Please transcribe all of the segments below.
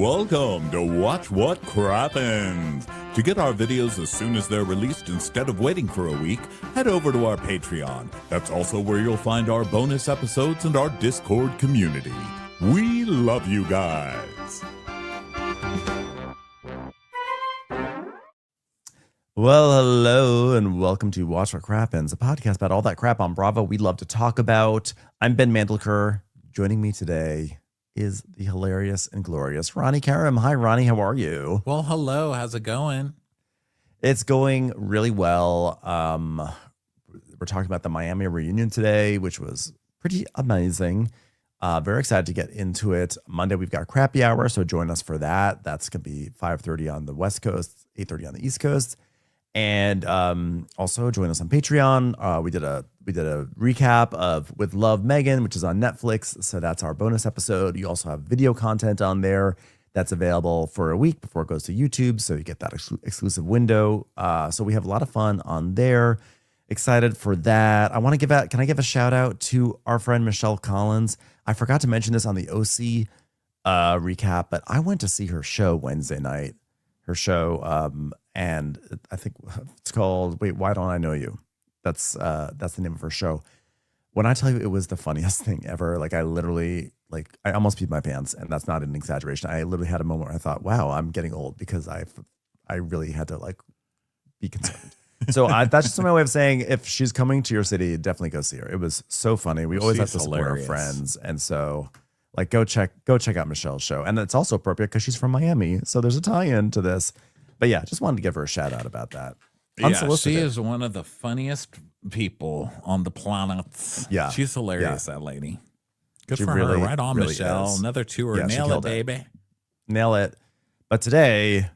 Welcome to Watch What Crappens. To get our videos as soon as they're released instead of waiting for a week, head over to our Patreon. That's also where you'll find our bonus episodes and our Discord community. We love you guys. Well, hello, and welcome to Watch What Crappens, a podcast about all that crap on Bravo we love to talk about. I'm Ben Mandelker. Joining me today is the hilarious and glorious Ronnie Karam. Hi, Ronnie. How are you? Well, hello. How's it going? It's going really well. We're talking about the Miami reunion today, which was pretty amazing. Very excited to get into it. Monday, we've got Crappy Hour, so join us for that. That's going to be 5:30 on the West Coast, 8:30 on the East Coast. And also join us on Patreon. We did a recap of With Love, Megan, which is on Netflix. So that's our bonus episode. You also have video content on there that's available for a week before it goes to YouTube. So you get that exclusive window. So we have a lot of fun on there. Excited for that. Can I give a shout out to our friend Michelle Collins? I forgot to mention this on the OC recap, but I went to see her show Wednesday night. Her show, and I think it's called Wait, Why Don't I Know You? That's the name of her show. When I tell you it was the funniest thing ever, like I almost peed my pants, and that's not an exaggeration. I literally had a moment where I thought, wow, I'm getting old, because I really had to be concerned. So that's just my way of saying, if she's coming to your city, definitely go see her. It was so funny. We always have to support our friends, and so go check out Michelle's show. And it's also appropriate because she's from Miami, so there's a tie-in to this. But yeah, just wanted to give her a shout out about that. Yeah, she is one of the funniest people on the planet. Yeah, she's hilarious, that lady. Good she for really, her. Right on, really Michelle. is. Another tour. Yeah, Nail it, baby. Nail it. But today,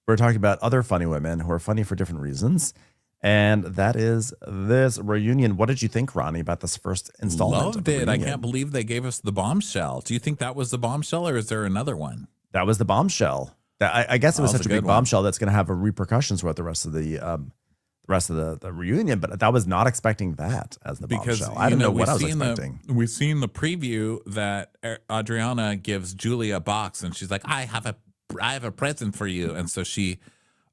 we're talking about other funny women who are funny for different reasons. And that is this reunion. What did you think, Ronnie, about this first installment? Loved it. I can't believe they gave us the bombshell. Do you think that was the bombshell, or is there another one? That was the bombshell. I guess it was such a big bombshell that's going to have repercussions throughout the rest of the reunion. But I was not expecting that as the bombshell. I didn't know what I was expecting. We've seen the preview that Adriana gives Julia a box, and she's like, I have a present for you. And so she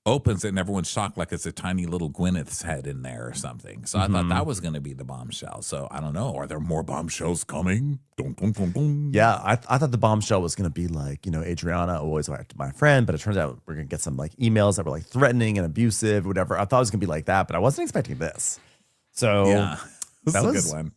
opens it, and everyone's shocked, like it's a tiny little Gwyneth's head in there or something. So I thought that was going to be the bombshell. So I don't know. Are there more bombshells coming? Dun, dun, dun, dun. Yeah, I thought the bombshell was going to be Adriana always liked my friend, but it turns out we're going to get some emails that were threatening and abusive, whatever. I thought it was going to be like that, but I wasn't expecting this. So yeah, that was a good one.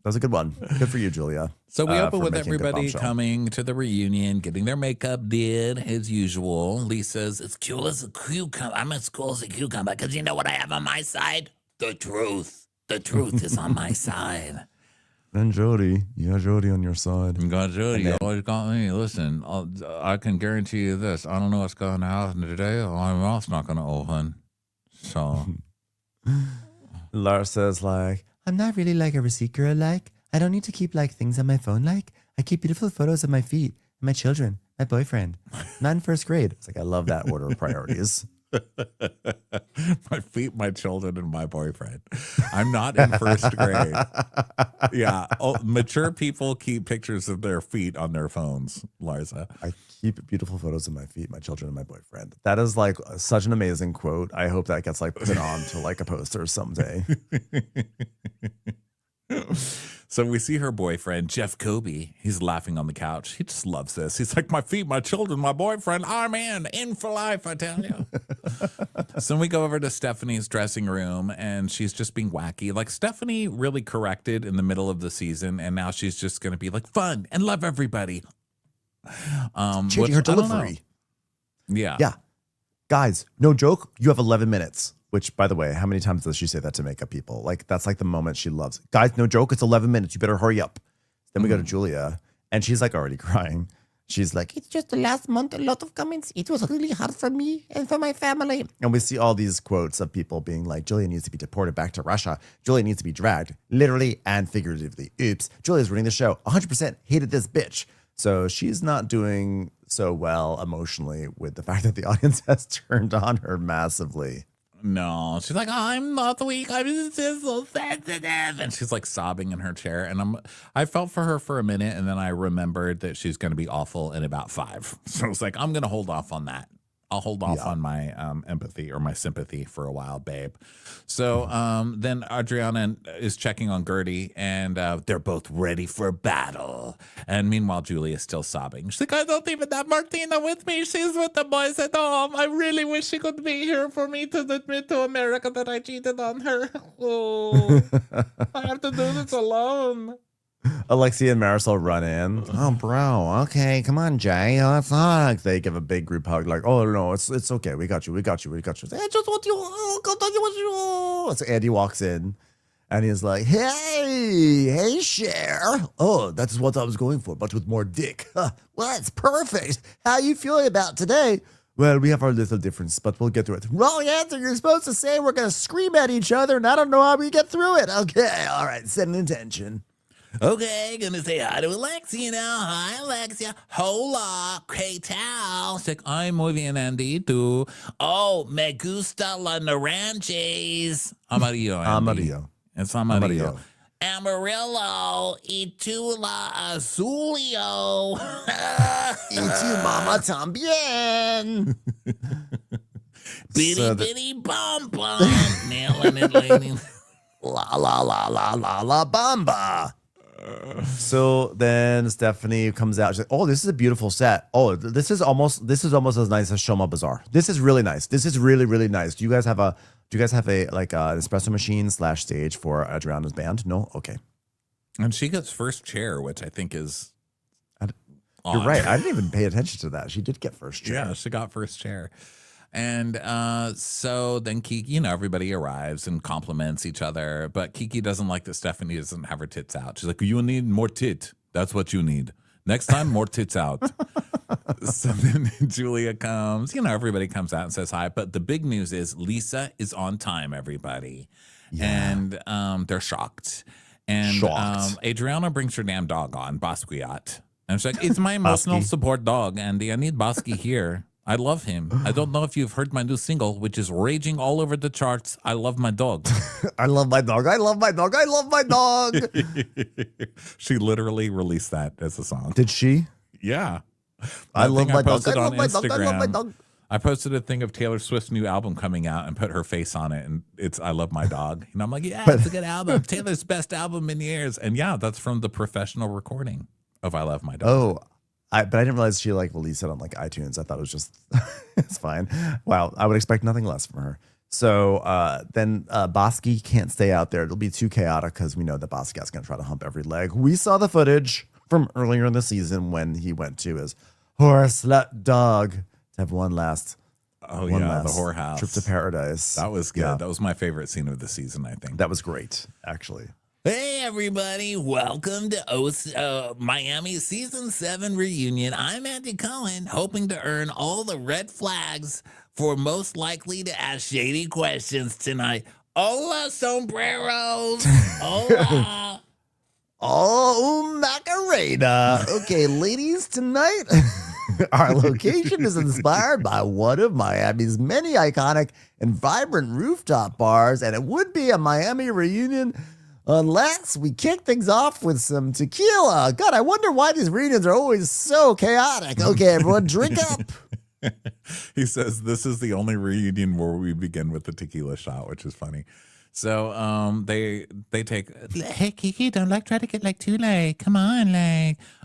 That was a good one. Good for you, Julia. So we open with everybody coming to the reunion, getting their makeup did as usual. Lisa's as cool as a cucumber. I'm as cool as a cucumber because you know what I have on my side? The truth. The truth is on my side. And Jody. You got Jody on your side. You got Jody. You always got me. Listen, I can guarantee you this. I don't know what's going to happen today. My mouth's not going to open. So. Lars says I'm not really a receipt girl. I don't need to keep things on my phone. I keep beautiful photos of my feet, my children, my boyfriend. Not in first grade. It's I love that order of priorities. My feet, my children, and my boyfriend. I'm not in first grade. Yeah. Mature people keep pictures of their feet on their phones, Larsa. I keep beautiful photos of my feet, my children, and my boyfriend. That is such an amazing quote. I hope that gets put on to a poster someday. So we see her boyfriend, Jeff Kobe. He's laughing on the couch. He just loves this. He's like, my feet, my children, my boyfriend. I'm in for life, I tell you. So we go over to Stephanie's dressing room, and she's just being wacky. Stephanie really corrected in the middle of the season, and now she's just going to be fun and love everybody. Changing her delivery. Yeah. Yeah. Guys, no joke. You have 11 minutes. Which, by the way, how many times does she say that to makeup people? That's the moment she loves. Guys, no joke. It's 11 minutes. You better hurry up. Then we go to Julia, and she's already crying. She's it's just the last month, a lot of comments. It was really hard for me and for my family. And we see all these quotes of people being Julia needs to be deported back to Russia. Julia needs to be dragged, literally and figuratively. Oops. Julia's running the show. 100% hated this bitch. So she's not doing so well emotionally with the fact that the audience has turned on her massively. No, she's like, I'm not weak. I'm just so sensitive. And she's like sobbing in her chair. And I felt for her for a minute. And then I remembered that she's going to be awful in about 5. So I was like, I'm going to hold off on that. I'll hold off on my empathy or my sympathy for a while, babe. So then Adriana is checking on Gertie, and they're both ready for battle. And meanwhile, Julie is still sobbing. She's like, I don't even have Martina with me. She's with the boys at home. I really wish she could be here for me to admit to America that I cheated on her. Oh, I have to do this alone. Alexia and Marisol run in. Oh, bro. Okay, come on, Jay. Let's hug. They give a big group hug. Like, oh no, it's okay. We got you. I just want you. So Andy walks in, and he's like, hey, Cher. Oh, that's what I was going for, but with more dick. Well, that's perfect. How you feeling about today? Well, we have our little difference, but we'll get through it. Wrong answer. You're supposed to say we're going to scream at each other, and I don't know how we get through it. Okay, all right. Set an intention. Okay, gonna say hi to Alexia now. Hi, Alexia. Hola, ¿qué tal? She's like, I'm muy bien, Andy, too. Oh, me gusta la naranjas. Amarillo, Andy. Amarillo. It's amarillo. Amarillo. Y tú la azulio. Y tu mama también. Bitty, bitty, bum, bum. Nailing it, lady. La, la, la, la, la, la, bamba. So then Stephanie comes out. She's like, "Oh, this is a beautiful set. Oh, this is almost as nice as Shoma Bazaar. This is really nice. This is really, really nice. Do you guys have a like an espresso machine / stage for Adriana's band? No, okay. And she gets first chair, which I think is. You're right. I didn't even pay attention to that. She did get first chair. Yeah, she got first chair. And so then Kiki, everybody arrives and compliments each other. But Kiki doesn't like that Stephanie doesn't have her tits out. She's like, you need more tit. That's what you need. Next time, more tits out. So then Julia comes. Everybody comes out and says hi. But the big news is Lisa is on time, everybody. Yeah. And they're shocked. And Adriana brings her damn dog on, Basquiat. And she's like, it's my emotional support dog, Andy. I need Bosky here. I love him. I don't know if you've heard my new single, which is raging all over the charts. I love my dog. I love my dog. I love my dog. I love my dog. She literally released that as a song. Did she? Yeah. I love my dog. I love my dog. I love my dog. I posted a thing of Taylor Swift's new album coming out and put her face on it. And it's I Love My Dog. And I'm like, yeah, it's a good album. Taylor's best album in years. And yeah, that's from the professional recording of I Love My Dog. Oh, but I didn't realize she released it on iTunes. I thought it was just, it's fine. Wow. I would expect nothing less from her. So then Bosky can't stay out there. It'll be too chaotic because we know that Basquiat's going to try to hump every leg. We saw the footage from earlier in the season when he went to his horse, let dog to have one last the whorehouse trip to paradise. That was good. Yeah. That was my favorite scene of the season, I think. That was great, actually. Hey, everybody. Welcome to Miami Season 7 reunion. I'm Andy Cohen, hoping to earn all the red flags for most likely to ask shady questions tonight. Hola, sombreros. Hola. Oh, Macarena. Okay, ladies, tonight, our location is inspired by one of Miami's many iconic and vibrant rooftop bars, and it would be a Miami reunion unless we kick things off with some tequila. God, I wonder why these reunions are always so chaotic. Okay, everyone, drink up. He says this is the only reunion where we begin with the tequila shot, which is funny. So they take, hey, Kiki, don't try to get too late. Come on,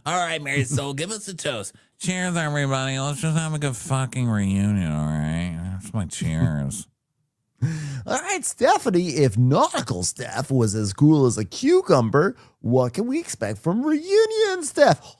all right, Mary Soul, give us a toast. Cheers, everybody. Let's just have a good fucking reunion, all right? That's my cheers. All right, Stephanie, if nautical Steph was as cool as a cucumber, what can we expect from reunion Steph?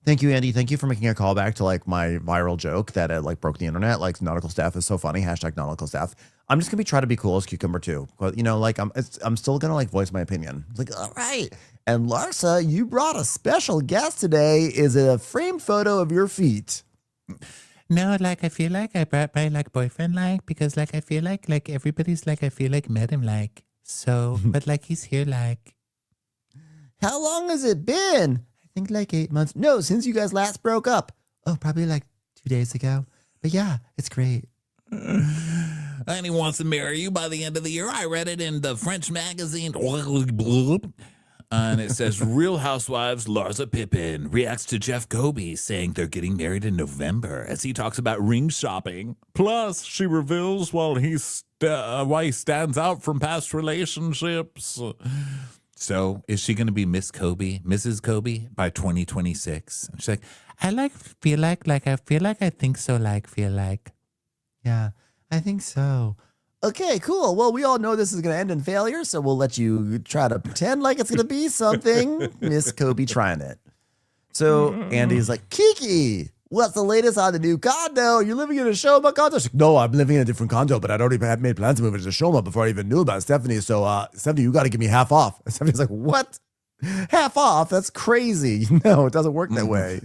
Thank you, Andy. Thank you for making a callback to my viral joke that broke the internet. Nautical Steph is so funny. # nautical Steph. I'm just gonna try to be cool as cucumber too. But I'm still gonna voice my opinion. All right. And Larsa, you brought a special guest today. Is it a framed photo of your feet? No, I feel like I brought my boyfriend because I feel like everybody's I feel met him so, but he's here How long has it been? I think 8 months. No, since you guys last broke up. Oh, probably 2 days ago. But yeah, it's great. And he wants to marry you by the end of the year. I read it in the French magazine. And it says, Real Housewives Larsa Pippen reacts to Jeff Kobe saying they're getting married in November as he talks about ring shopping. Plus, she reveals why he stands out from past relationships. So, is she going to be Miss Kobe, Mrs. Kobe by 2026? And she's like, I feel like I think so, feel like. Yeah, I think so. Okay, cool. Well, we all know this is going to end in failure, so we'll let you try to pretend like it's going to be something. Miss Kobe trying it. So Andy's like, Kiki, what's the latest on the new condo? You're living in a Shoma condo? She's like, no, I'm living in a different condo, but I'd already had made plans to move into Shoma before I even knew about Stephanie. So, Stephanie, you got to give me half off. And Stephanie's like, what? Half off? That's crazy. No, it doesn't work that way.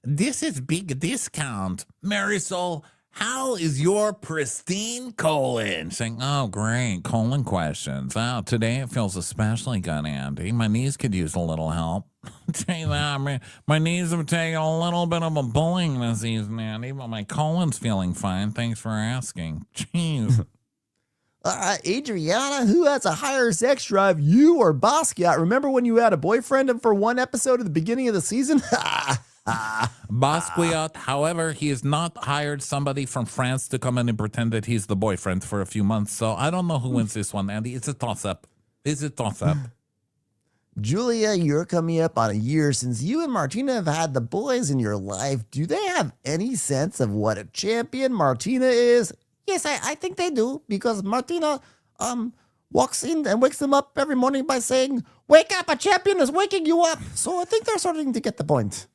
This is big discount. Marisol, how is your pristine colon? Saying, oh, great, colon questions. Wow, today it feels especially good, Andy. My knees could use a little help. Tell you that, my knees have taken a little bit of a bullying this season, Andy, but my colon's feeling fine. Thanks for asking. Jeez. Adriana, who has a higher sex drive, you or Basquiat? Remember when you had a boyfriend for one episode at the beginning of the season? Basquiat, however, he has not hired somebody from France to come in and pretend that he's the boyfriend for a few months. So I don't know who wins this one, Andy. It's a toss-up. It's a toss-up. Julia, you're coming up on a year since you and Martina have had the boys in your life. Do they have any sense of what a champion Martina is? Yes, I think they do, because Martina walks in and wakes them up every morning by saying, wake up, a champion is waking you up. So I think they're starting to get the point.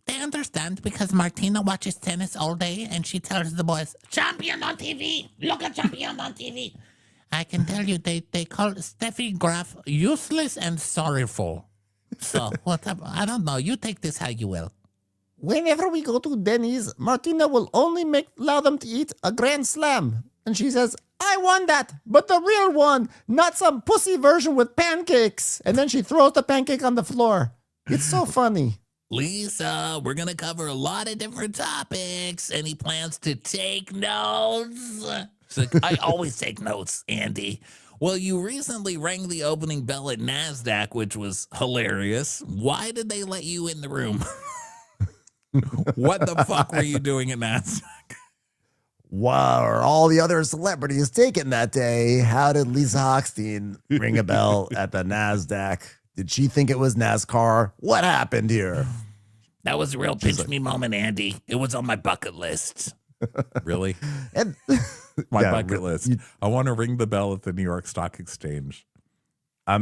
They understand because Martina watches tennis all day and she tells the boys, champion on TV, look at champion on TV. I can tell you, they call Steffi Graf useless and sorrowful. So, whatever, I don't know. You take this how you will. Whenever we go to Denny's, Martina will only allow them to eat a Grand Slam. And she says, I won that, but the real one, not some pussy version with pancakes. And then she throws the pancake on the floor. It's so funny. Lisa, we're going to cover a lot of different topics. Any plans to take notes? She's like, I always take notes, Andy. Well, you recently rang the opening bell at NASDAQ, which was hilarious. Why did they let you in the room? What the fuck were you doing at NASDAQ? What are all the other celebrities taking that day? How did Lisa Hochstein ring a bell at the NASDAQ? Did she think it was NASCAR? What happened here? That was a real pinch me moment, Andy. It was on my bucket list. Really? And, My yeah, bucket list. I want to ring the bell at the New York Stock Exchange.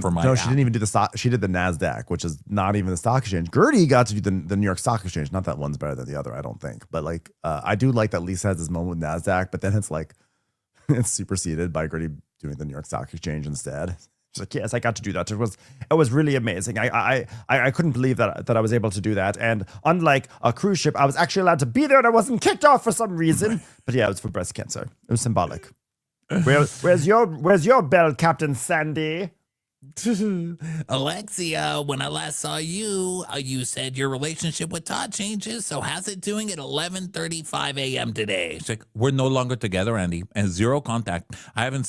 For my no, app. she didn't even do the stock. She did the NASDAQ, which is not even the stock exchange. Gertie got to do the New York Stock Exchange. Not that one's better than the other, I don't think. But like, I do like that Lisa has this moment with NASDAQ, but then it's like, it's superseded by Gertie doing the New York Stock Exchange instead. She's like, yes, I got to do that. It was really amazing. I couldn't believe that I was able to do that. And unlike a cruise ship, I was actually allowed to be there and I wasn't kicked off for some reason. But yeah, it was for breast cancer. It was symbolic. Where's your bell, Captain Sandy? Alexia, when I last saw you, you said your relationship with Todd changes. So how's it doing at 11:35 a.m. today? She's like, we're no longer together, Andy, and zero contact. I haven't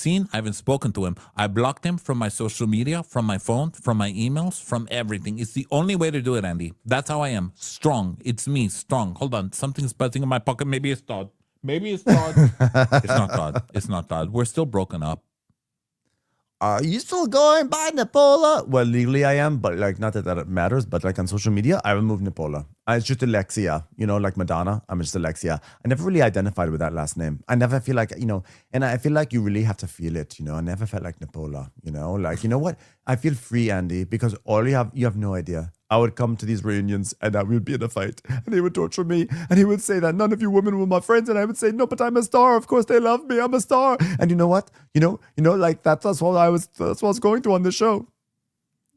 spoken to him. I blocked him from my social media, from my phone, from my emails, from everything. It's the only way to do it, Andy. That's how I am. Strong. It's me, strong. Hold on. Something's buzzing in my pocket. Maybe it's Todd. It's not Todd. It's not Todd. We're still broken up. Are you still going by Nipola? Well, legally I am, but like not that it matters. But like on social media, I removed Nipola. It's just Alexia, like Madonna. I'm just Alexia. I never really identified with that last name. I never feel like, and I feel like you really have to feel it, I never felt like Nipola, like, you know what? I feel free, Andy, because you have no idea. I would come to these reunions and I would be in a fight and he would torture me and he would say that none of you women were my friends. And I would say, no, but I'm a star. Of course they love me. I'm a star. And you know what? Like that's what I was going through on the show.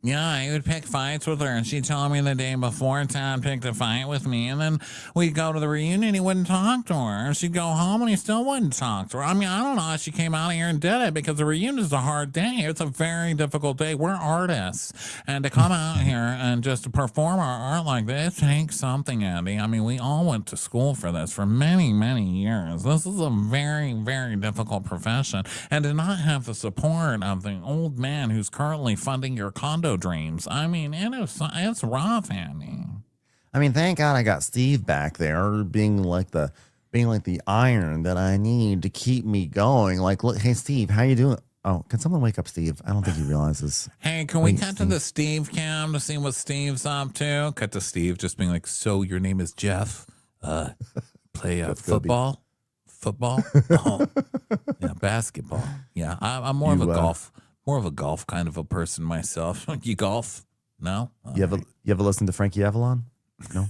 Yeah, he would pick fights with her, and she told me the day before Todd picked a fight with me, and then we'd go to the reunion, he wouldn't talk to her, and she'd go home, and he still wouldn't talk to her. I mean, I don't know how she came out here and did it, because the reunion is a hard day. It's a very difficult day. We're artists, and to come out here and just to perform our art like this takes something, Andy. I mean, we all went to school for this for many, many years. This is a very, very difficult profession, and to not have the support of the old man who's currently funding your condo dreams. I mean, it's rough, Andy. I mean, thank God I got Steve back there being like the iron that I need to keep me going. Like, look, hey Steve, how you doing? Oh, can someone wake up Steve? I don't think he realizes. Hey, can we cut to the Steve cam to see what Steve's up to? Cut to Steve just being like, so your name is Jeff? Play football? Football? Oh, yeah, basketball. Yeah, I'm more of a golf kind of a person myself. You golf? No? You ever listen to Frankie Avalon? No.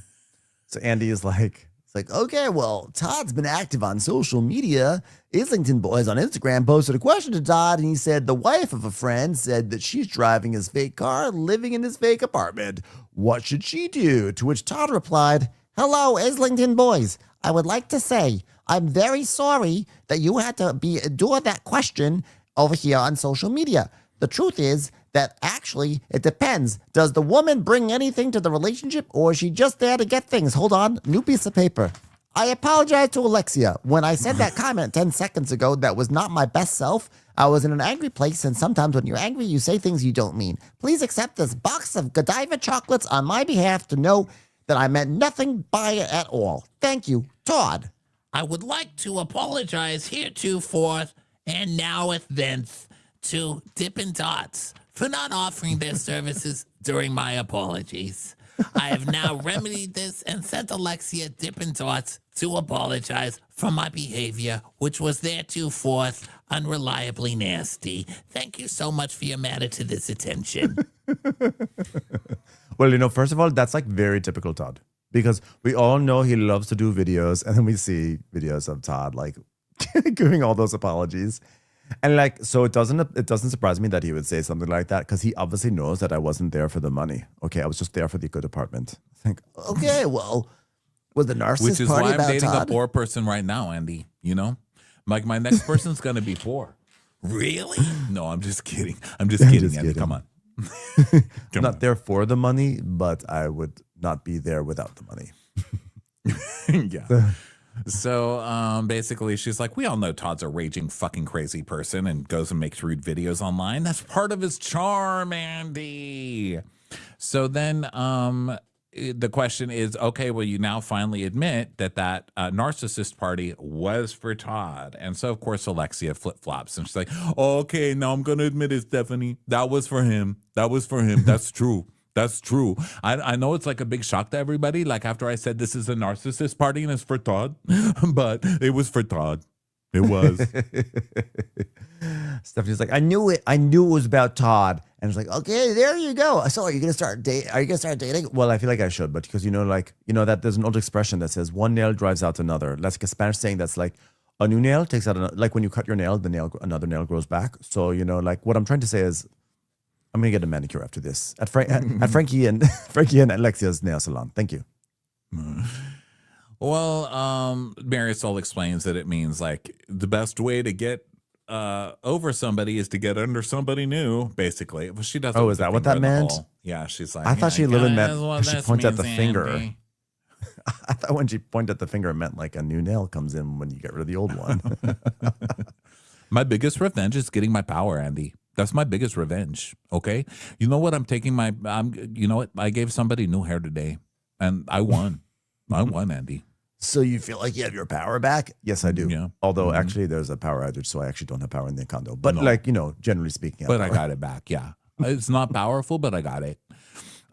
So Andy is like, it's like, okay, well, Todd's been active on social media. Islington Boys on Instagram posted a question to Todd, and he said the wife of a friend said that she's driving his fake car, living in his fake apartment. What should she do? To which Todd replied, hello, Islington Boys. I would like to say I'm very sorry that you had to endure that question over here on social media. The truth is that actually it depends. Does the woman bring anything to the relationship, or is she just there to get things? Hold on, new piece of paper. I apologize to Alexia. When I said that comment 10 seconds ago, that was not my best self. I was in an angry place, and sometimes when you're angry, you say things you don't mean. Please accept this box of Godiva chocolates on my behalf to know that I meant nothing by it at all. Thank you, Todd. I would like to apologize heretofore and now with thence to Dippin' Dots for not offering their services during my apologies. I have now remedied this and sent Alexia Dippin' Dots to apologize for my behavior, which was theretofore unreliably nasty. Thank you so much for your matter to this attention. Well, first of all, that's like very typical Todd, because we all know he loves to do videos, and then we see videos of Todd like giving all those apologies. And like, so it doesn't surprise me that he would say something like that, because he obviously knows that I wasn't there for the money. Okay, I was just there for the good apartment. I think, okay, well, was the narcissist which is party why I'm about dating Todd? a poor person right now, Andy. Like my next person's gonna be poor. Really? No, I'm just kidding. I'm just kidding, just Andy. kidding. Come on. I'm not there for the money, but I would not be there without the money. Yeah. So basically, she's like, we all know Todd's a raging fucking crazy person and goes and makes rude videos online. That's part of his charm, Andy. So then the question is, okay, well, you now finally admit that narcissist party was for Todd. And so, of course, Alexia flip-flops. And she's like, okay, now I'm going to admit it, Stephanie. That was for him. That's true. That's true. I know it's like a big shock to everybody. Like after I said this is a narcissist party and it's for Todd, but it was for Todd. It was. Stephanie's like, I knew it was about Todd. And it's like, okay, there you go. So are you gonna start dating? Well, I feel like I should, but because that there's an old expression that says one nail drives out another. That's like a Spanish saying that's like a new nail takes out another, like when you cut your nail, another nail grows back. So like what I'm trying to say is I'm gonna get a manicure after this at Frankie and Alexia's nail salon. Thank you. Well, Marisol explains that it means like the best way to get over somebody is to get under somebody new, basically. Well, she doesn't. Oh, is that what that meant? Yeah, she's like, I thought she literally meant what she this pointed at the means, finger. Andy. I thought when she pointed at the finger, it meant like a new nail comes in when you get rid of the old one. My biggest revenge is getting my power, Andy. That's my biggest revenge. Okay. You know what? You know what? I gave somebody new hair today and I won. I won, Andy. So you feel like you have your power back? Yes, I do. Yeah. Although actually there's a power outage, so I actually don't have power in the condo. But generally speaking. But I got it back. Yeah. It's not powerful, but I got it.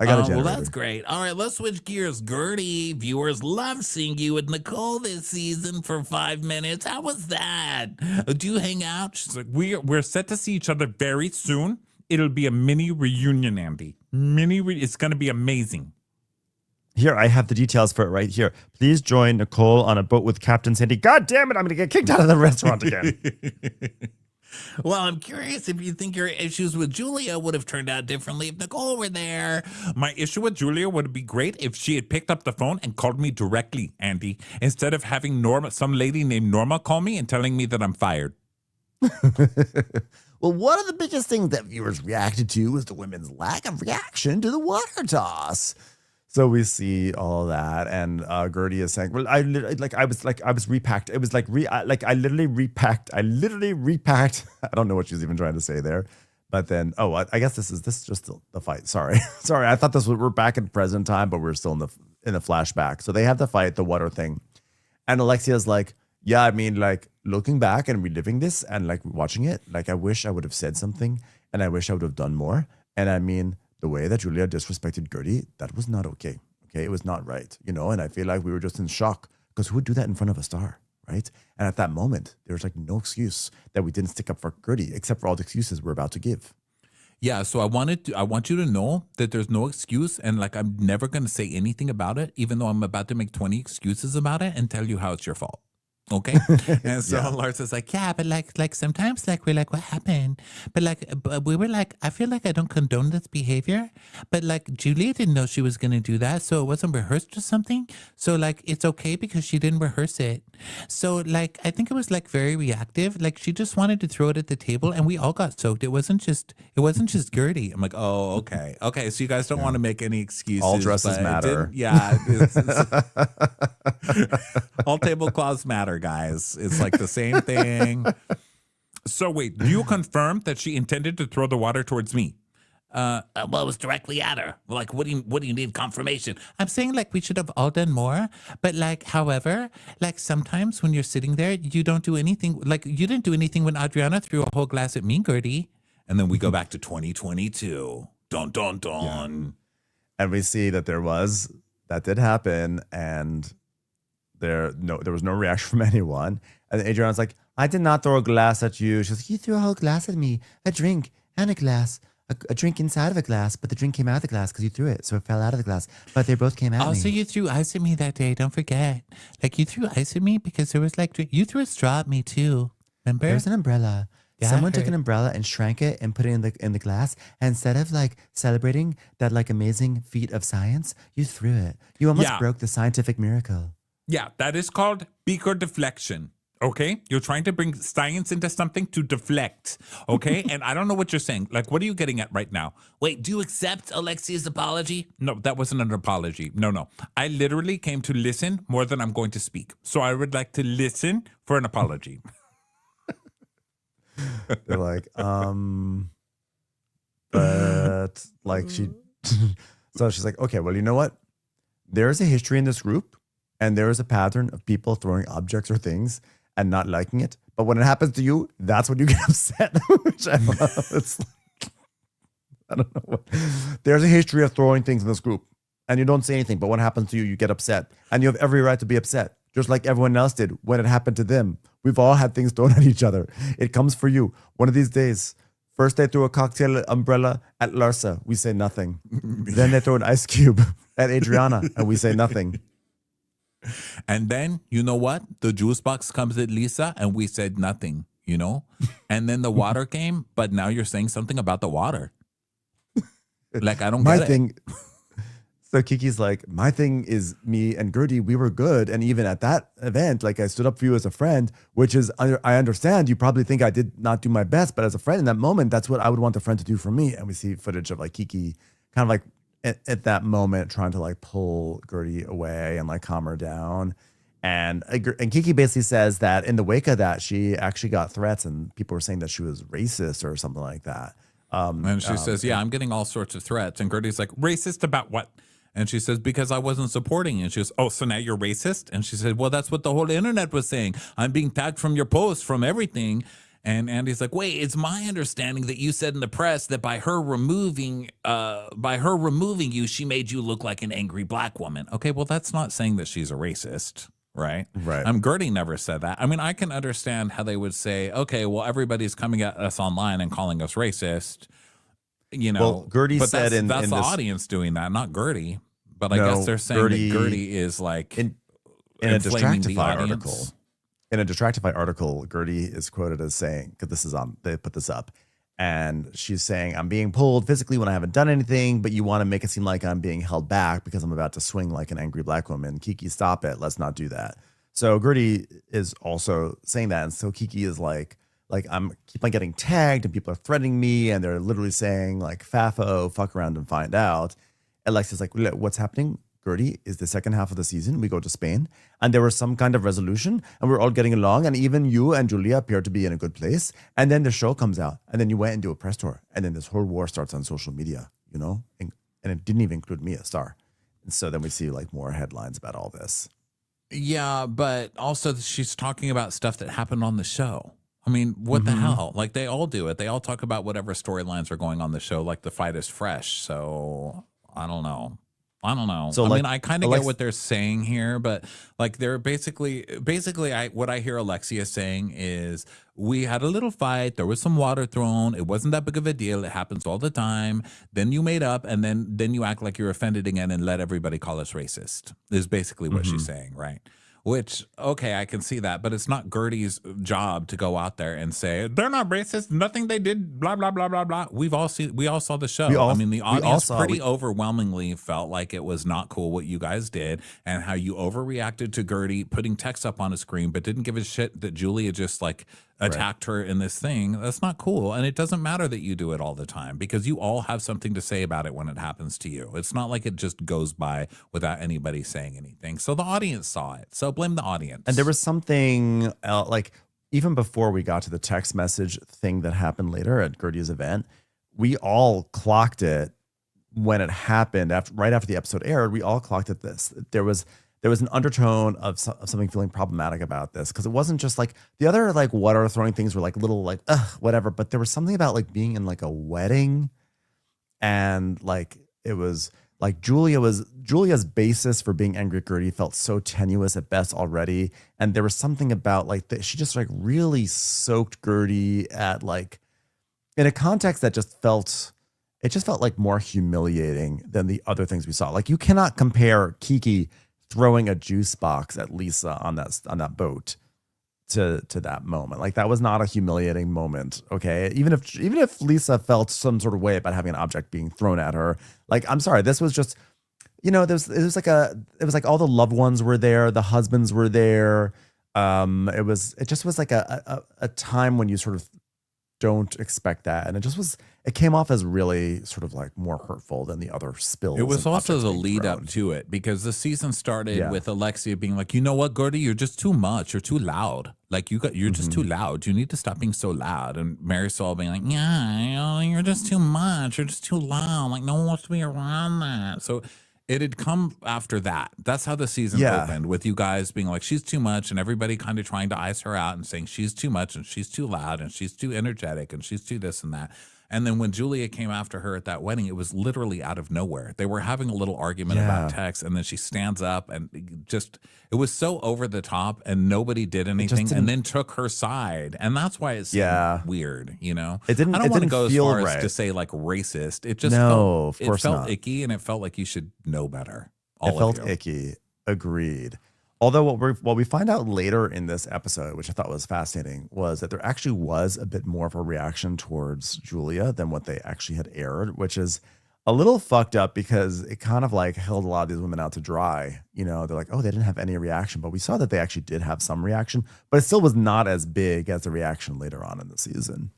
I got a generator. Well, that's great. All right, let's switch gears. Gertie, viewers love seeing you with Nicole this season for 5 minutes. How was that? Do you hang out? She's like, we're set to see each other very soon. It'll be a mini reunion, Andy. It's going to be amazing. Here, I have the details for it right here. Please join Nicole on a boat with Captain Sandy. God damn it, I'm going to get kicked out of the restaurant again. Well, I'm curious if you think your issues with Julia would have turned out differently if Nicole were there. My issue with Julia would be great if she had picked up the phone and called me directly, Andy, instead of having some lady named Norma call me and telling me that I'm fired. Well, one of the biggest things that viewers reacted to was the women's lack of reaction to the water toss. So we see all that, and Gertie is saying, "Well, I was repacked. It was I literally repacked. I don't know what she's even trying to say there, but then I guess this is just the fight. Sorry, I thought we're back in present time, but we're still in the flashback. So they have the fight, the water thing, and Alexia's like, yeah, I mean, like looking back and reliving this and like watching it, like I wish I would have said something, and I wish I would have done more, and I mean." The way that Julia disrespected Gertie, that was not okay. Okay, it was not right, and I feel like we were just in shock because who would do that in front of a star, right? And at that moment, there was like no excuse that we didn't stick up for Gertie, except for all the excuses we're about to give. Yeah, so I want you to know that there's no excuse, and like I'm never gonna say anything about it, even though I'm about to make 20 excuses about it and tell you how it's your fault. Okay. And so Larsa's like, yeah, but like sometimes like we're like, what happened? But we were like, I feel like I don't condone this behavior, but like Julia didn't know she was going to do that. So it wasn't rehearsed or something. So like, it's okay because she didn't rehearse it. So like, I think it was like very reactive. Like she just wanted to throw it at the table and we all got soaked. It wasn't just Gertie. I'm like, oh, okay. Okay. So you guys don't want to make any excuses. All dresses matter. All tablecloths matter, guys. It's like the same thing. So wait, do you confirm that she intended to throw the water towards me? Well, it was directly at her. Like, what do you need confirmation? I'm saying like we should have all done more, but like, however, like sometimes when you're sitting there, you don't do anything. Like you didn't do anything when Adriana threw a whole glass at me, Gertie. And then we go back to 2022. Dun dun dun. Yeah. And we see that that did happen, and there was no reaction from anyone. And Adriana's like, I did not throw a glass at you. She's like, you threw a whole glass at me, a drink and a glass. A drink inside of a glass, but the drink came out of the glass because you threw it, so it fell out of the glass. But they both came out. Also, you threw ice at me that day. Don't forget. Like you threw ice at me because there was like you threw a straw at me too. Remember? There's an umbrella. Yeah, someone took an umbrella and shrank it and put it in the glass. And instead of like celebrating that like amazing feat of science, you threw it. You almost broke the scientific miracle. Yeah, that is called beaker deflection. Okay, you're trying to bring science into something to deflect. Okay, and I don't know what you're saying. Like, what are you getting at right now? Wait, do you accept Alexia's apology? No, that wasn't an apology. No. I literally came to listen more than I'm going to speak. So I would like to listen for an apology. They're like, but like so she's like, okay, well, you know what? There's a history in this group, and there is a pattern of people throwing objects or things and not liking it. But when it happens to you, that's when you get upset. Which I love. It's like, I don't know what. There's a history of throwing things in this group, and you don't say anything. But when it happens to you, you get upset, and you have every right to be upset, just like everyone else did when it happened to them. We've all had things thrown at each other. It comes for you one of these days. First, they threw a cocktail umbrella at Larsa. We say nothing. Then they throw an ice cube at Adriana, and we say nothing. And then, you know what? The juice box comes at Lisa, and we said nothing, And then the water came, but now you're saying something about the water. Like, I don't get it. So Kiki's like, my thing is me and Gertie, we were good. And even at that event, like I stood up for you as a friend, which is, I understand you probably think I did not do my best, but as a friend in that moment, that's what I would want a friend to do for me. And we see footage of like Kiki kind of like at that moment trying to like pull Gertie away and like calm her down. And Kiki basically says that in the wake of that, she actually got threats and people were saying that she was racist or something like that. And she says, yeah, I'm getting all sorts of threats. And Gertie's like, racist about what? And she says, because I wasn't supporting you. And she goes, oh, so now you're racist? And she said, well, that's what the whole internet was saying. I'm being tagged from your post, from everything. And Andy's like, wait, it's my understanding that you said in the press that by her removing you, she made you look like an angry black woman. Okay, well, that's not saying that she's a racist, right? Right. Gertie never said that. I mean, I can understand how they would say, okay, well, everybody's coming at us online and calling us racist. Well, Gertie said that's the audience doing that, not Gertie. But I guess they're saying that Gertie is like in a Distractify article. in a Distractify article, Gertie is quoted as saying, because this is on, they put this up, and she's saying, I'm being pulled physically when I haven't done anything, but you want to make it seem like I'm being held back because I'm about to swing like an angry black woman. Kiki, stop it. Let's not do that. So Gertie is also saying that. And so Kiki is like I'm keep on getting tagged and people are threatening me and they're literally saying like, Fafo, fuck around and find out. Alexia's like, what's happening? Gertie, is the second half of the season. We go to Spain and there was some kind of resolution and we're all getting along. And even you and Julia appear to be in a good place. And then the show comes out and then you went and do a press tour. And then this whole war starts on social media, you know, and it didn't even include me, a star. And so then we see like more headlines about all this. Yeah, but also she's talking about stuff that happened on the show. I mean, what the hell? Like, they all do it. They all talk about whatever storylines are going on the show, like the fight is fresh. So I don't know. So I mean, I kind of get what they're saying here, but like they're basically what I hear Alexia saying is, we had a little fight. There was some water thrown. It wasn't that big of a deal. It happens all the time. Then you made up and then you act like you're offended again and let everybody call us racist is basically what she's saying. Right. Which, okay, I can see that, but it's not Gertie's job to go out there and say they're not racist. Nothing they did, blah blah blah blah blah. We all saw the show. I mean, the audience overwhelmingly felt like it was not cool what you guys did and how you overreacted to Gertie putting text up on a screen, but didn't give a shit that Julia just like attacked her in this thing. That's not cool, and it doesn't matter that you do it all the time because you all have something to say about it when it happens to you. It's not like it just goes by without anybody saying anything. So the audience saw it. So blame the audience. And there was something like even before we got to the text message thing that happened later at Gertie's event, we all clocked it when it happened. Right after the episode aired, we all clocked at this. There was an undertone of something feeling problematic about this because it wasn't just like the other like water throwing things were like little like whatever, but there was something about like being in like a wedding and like it was like Julia's basis for being angry at Gertie felt so tenuous at best already, and there was something about like she just like really soaked Gertie at like in a context that just felt like more humiliating than the other things we saw. Like you cannot compare Kiki throwing a juice box at Lisa on that boat to that moment. Like that was not a humiliating moment. Okay. Even if Lisa felt some sort of way about having an object being thrown at her, like, I'm sorry, this was just, you know, it was like all the loved ones were there. The husbands were there. It just was like a time when you sort of don't expect that. And it came off as really sort of like more hurtful than the other spills. It was also the lead up to it because the season started with Alexia being like, you know what, Gertie, you're just too much. You're too loud. Like you're just too loud. You need to stop being so loud. And Marisol being like, yeah, you're just too much. You're just too loud. Like no one wants to be around that. So it had come after that. That's how the season opened, with you guys being like, she's too much, and everybody kind of trying to ice her out and saying she's too much and she's too loud and she's too energetic and she's too this and that. And then when Julia came after her at that wedding, it was literally out of nowhere. They were having a little argument about text, and then she stands up and it was so over the top, and nobody did anything, and then took her side. And that's why it's weird, you know? I don't want to go as far as to say like racist. It just felt icky, and it felt like you should know better. It felt icky. Agreed. Although what we find out later in this episode, which I thought was fascinating, was that there actually was a bit more of a reaction towards Julia than what they actually had aired, which is a little fucked up because it kind of like held a lot of these women out to dry. You know, they're like, oh, they didn't have any reaction, but we saw that they actually did have some reaction, but it still was not as big as the reaction later on in the season.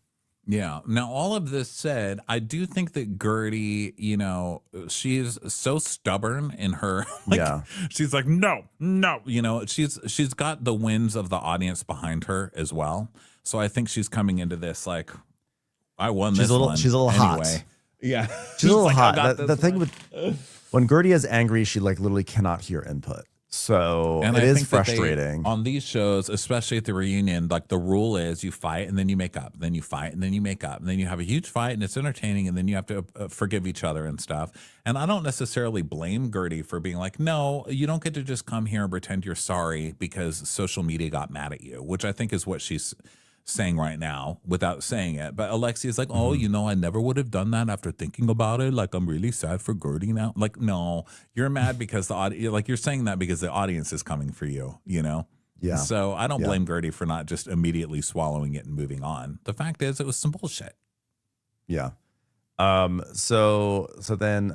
Yeah. Now, all of this said, I do think that Gertie, you know, she's so stubborn in her. She's like, no. You know, she's got the winds of the audience behind her as well. So I think she's coming into this like, I won this one. She's a little anyway. hot. Yeah. She's a little hot. The thing with when Gertie is angry, she like literally cannot hear input. So it is frustrating on these shows, especially at the reunion. Like the rule is you fight and then you make up, then you fight and then you make up, and then you have a huge fight and it's entertaining, and then you have to forgive each other and stuff. And I don't necessarily blame Gertie for being like, no, you don't get to just come here and pretend you're sorry because social media got mad at you, which I think is what she's saying right now without saying it. But Alexia's like, oh, you know, I never would have done that after thinking about it. Like, I'm really sad for Gertie now. Like, no, you're mad because the audience, like, you're saying that because the audience is coming for you, you know? Yeah. So I don't blame Gertie for not just immediately swallowing it and moving on. The fact is, it was some bullshit. Yeah. So then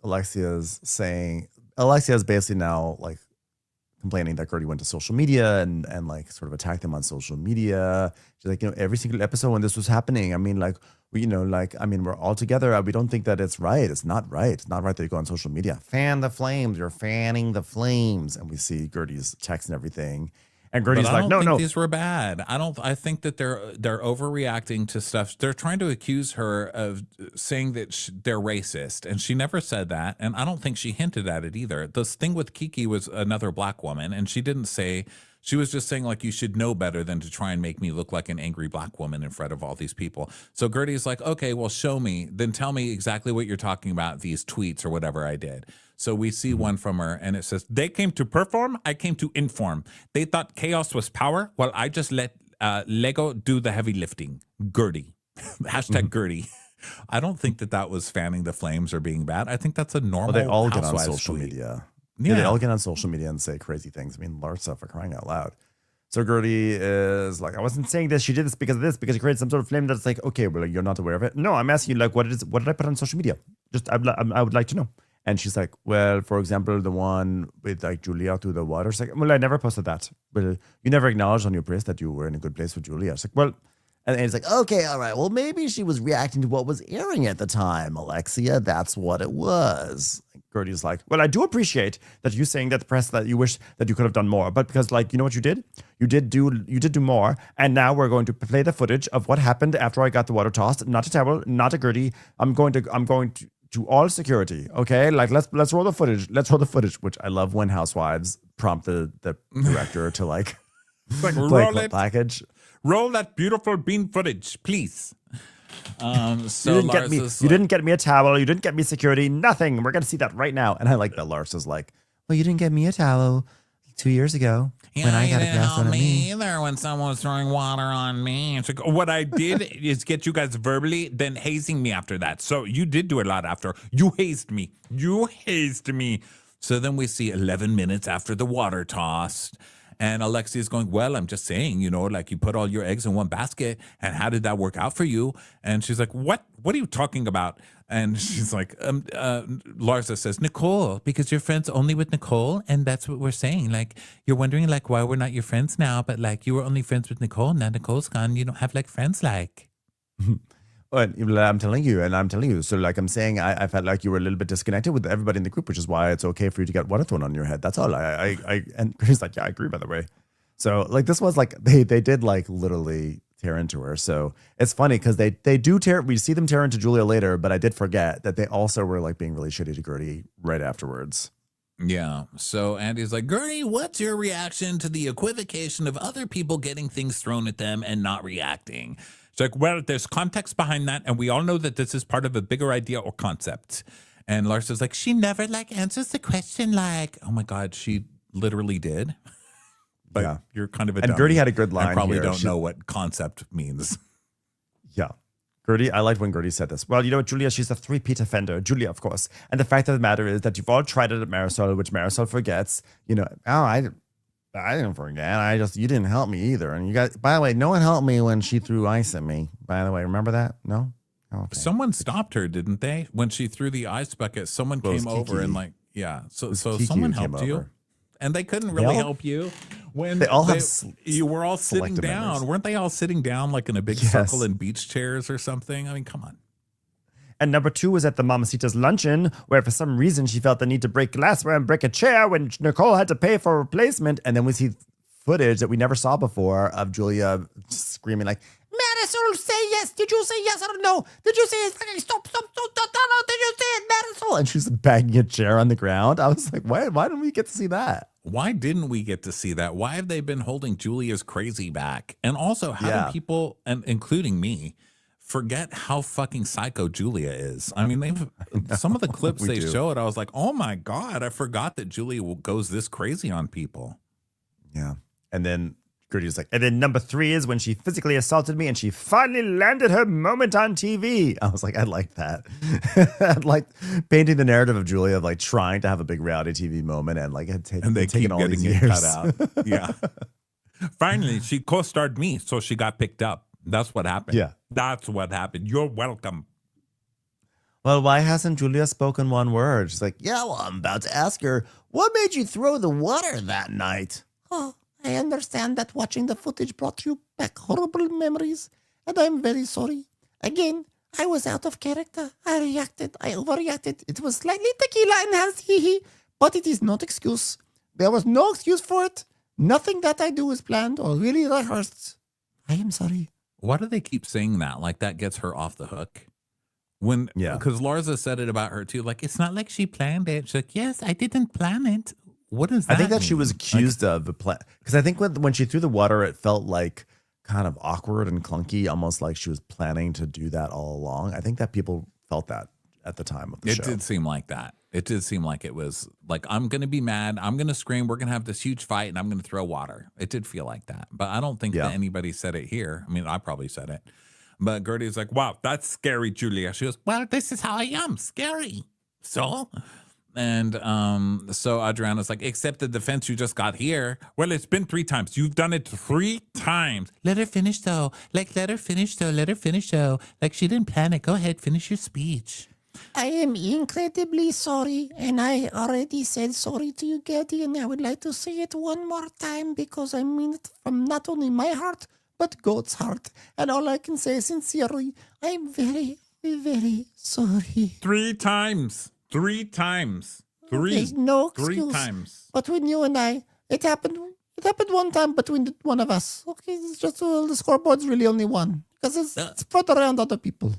Alexia's basically now like complaining that Gertie went to social media and like sort of attacked them on social media. She's like, every single episode when this was happening, I mean, like, we're all together. We don't think that it's right. It's not right. It's not right that you go on social media. Fan the flames. You're fanning the flames. And we see Gertie's text and everything. And Gertie's like, no. These were bad. I think that they're overreacting to stuff. They're trying to accuse her of saying that they're racist, and she never said that. And I don't think she hinted at it either. This thing with Kiki was another black woman, and she didn't say. She was just saying, like, you should know better than to try and make me look like an angry black woman in front of all these people. So Gertie's like, okay, well, show me. Then tell me exactly what you're talking about, these tweets or whatever I did. So we see one from her, and it says, they came to perform, I came to inform. They thought chaos was power, while I just let Lego do the heavy lifting. Gertie. Hashtag Gertie. I don't think that was fanning the flames or being bad. I think that's a normal they all get on Housewives social tweet. media. Yeah. They all get on social media and say crazy things. I mean, Larsa, for crying out loud. So Gertie is like, I wasn't saying this. She did this, because you created some sort of flame that's like, okay, well, you're not aware of it. No, I'm asking you, like, what did I put on social media? Just, I would like to know. And she's like, well, for example, the one with like Julia through the water. She's like, well, I never posted that. Well, you never acknowledged on your post that you were in a good place with Julia. She's like, well, and it's like, okay, all right. Well, maybe she was reacting to what was airing at the time, Alexia. That's what it was. Gertie's like, well, I do appreciate that you saying that the press that you wish that you could have done more, but because, like, you know what you did? You did do more, and now we're going to play the footage of what happened after I got the water tossed. Not to Terrell, not to Gertie. I'm going to all security. Okay, like let's roll the footage. Let's roll the footage. Which I love when housewives prompt the director to like roll it. Package. Roll that beautiful bean footage, please. So you didn't get me a towel. You didn't get me security. Nothing. We're gonna see that right now. And I like that Lars is like, well, you didn't get me a towel 2 years ago when I got a glass on me. Either when someone was throwing water on me. It's like, what I did is get you guys verbally, then hazing me after that. So you did do a lot after. You hazed me. So then we see 11 minutes after the water tossed. And Alexia's going, well, I'm just saying, like you put all your eggs in one basket. And how did that work out for you? And she's like, what are you talking about? And she's like, Larsa says, Nicole, because you're friends only with Nicole. And that's what we're saying. Like, you're wondering, like, why we're not your friends now. But, like, you were only friends with Nicole. Now Nicole's gone. You don't have, like, friends like. But I'm telling you. So, like I'm saying, I felt like you were a little bit disconnected with everybody in the group, which is why it's okay for you to get water thrown on your head. That's all. And Chris like, yeah, I agree, by the way. So, like, this was like, they did, like, literally tear into her. So, it's funny because they do tear, we see them tear into Julia later, but I did forget that they also were, like, being really shitty to Gertie right afterwards. Yeah. So Andy's like, Gertie, what's your reaction to the equivocation of other people getting things thrown at them and not reacting? It's like, well, there's context behind that, and we all know that this is part of a bigger idea or concept. And Larsa's like, she never, like, answers the question, like, oh my God, she literally did. But yeah. You're kind of a And dummy. Gertie had a good line. I probably here. don't know what concept means. Yeah. Gertie, I liked when Gertie said this. Well, you know what, Julia, she's a three-peat offender. Julia, of course. And the fact of the matter is that you've all tried it at Marisol, which Marisol forgets. I didn't forget. You didn't help me either. And you guys, by the way, no one helped me when she threw ice at me. By the way, remember that? No? Okay. Someone stopped her, didn't they? When she threw the ice bucket, someone came over and like, yeah. So someone helped you. And they couldn't really help you when you were all sitting down. Members. Weren't they all sitting down like in a big circle in beach chairs or something? I mean, come on. And number 2 was at the Mamacita's luncheon, where for some reason she felt the need to break glassware and break a chair when Nicole had to pay for a replacement. And then we see footage that we never saw before of Julia screaming like, Marisol, say yes. Did you say yes? I don't know. Did you say yes? Stop. Did you say it, Marisol? And she's banging a chair on the ground. I was like, why didn't we get to see that? Why didn't we get to see that? Why have they been holding Julia's crazy back? And also, how do people, and including me, forget how fucking psycho Julia is? I mean, some of the clips they showed, I was like, oh my God, I forgot that Julia goes this crazy on people. Yeah. And then Gertie's like, and then number 3 is when she physically assaulted me and she finally landed her moment on TV. I was like, I like that. I like painting the narrative of Julia of like trying to have a big reality TV moment and like had taken, And they keep all getting these it years. cut out. Yeah. Finally, she co-starred me, so she got picked up. That's what happened. Yeah. That's what happened. You're welcome. Well, why hasn't Julia spoken one word? She's like, yeah, well, I'm about to ask her, what made you throw the water that night? Oh, I understand that watching the footage brought you back horrible memories, and I'm very sorry. Again, I was out of character. I overreacted. It was slightly tequila enhanced, but it is not excuse. There was no excuse for it. Nothing that I do is planned or really rehearsed. I am sorry. Why do they keep saying that? Like that gets her off the hook. Yeah. Because Larsa said it about her too. Like, it's not like she planned it. She's like, yes, I didn't plan it. What does that I think that she mean? was accused of the plan. Because I think when she threw the water, it felt like kind of awkward and clunky, almost like she was planning to do that all along. I think that people felt that at the time of the show. It did seem like that. It did seem like it was like, I'm going to be mad. I'm going to scream. We're going to have this huge fight and I'm going to throw water. It did feel like that. But I don't think that anybody said it here. I mean, I probably said it. But Gertie's like, wow, that's scary, Julia. She goes, Well, this is how I am. Scary. So? and so Adriana's like, except the defense you just got here. Well, it's been 3 times. You've done it 3 times. Let her finish, though. Like, let her finish, though. Like, she didn't plan it. Go ahead. Finish your speech. I am incredibly sorry, and I already said sorry to you, Gertie, and I would like to say it one more time because I mean it from not only my heart, but God's heart. And all I can say sincerely, I'm very, very sorry. 3 times. 3 times. 3. There's no 3 excuse. times. Between you and I, it happened one time between one of us. Okay, it's just the scoreboard's really only one because it's spread around other people.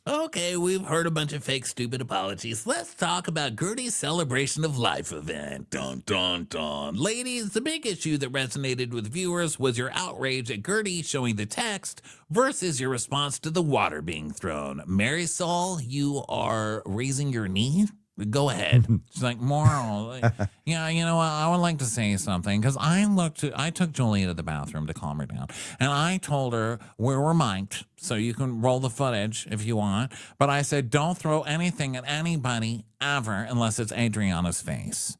Okay, we've heard a bunch of fake, stupid apologies. Let's talk about Gertie's Celebration of Life event. Dun, dun, dun. Ladies, the big issue that resonated with viewers was your outrage at Gertie showing the text versus your response to the water being thrown. Marisol, you are raising your knee? Go ahead. She's like, moral. Yeah, you know what? I would like to say something because I took Julia to the bathroom to calm her down. And I told her we're mic'd, so you can roll the footage if you want. But I said, don't throw anything at anybody ever unless it's Adriana's face.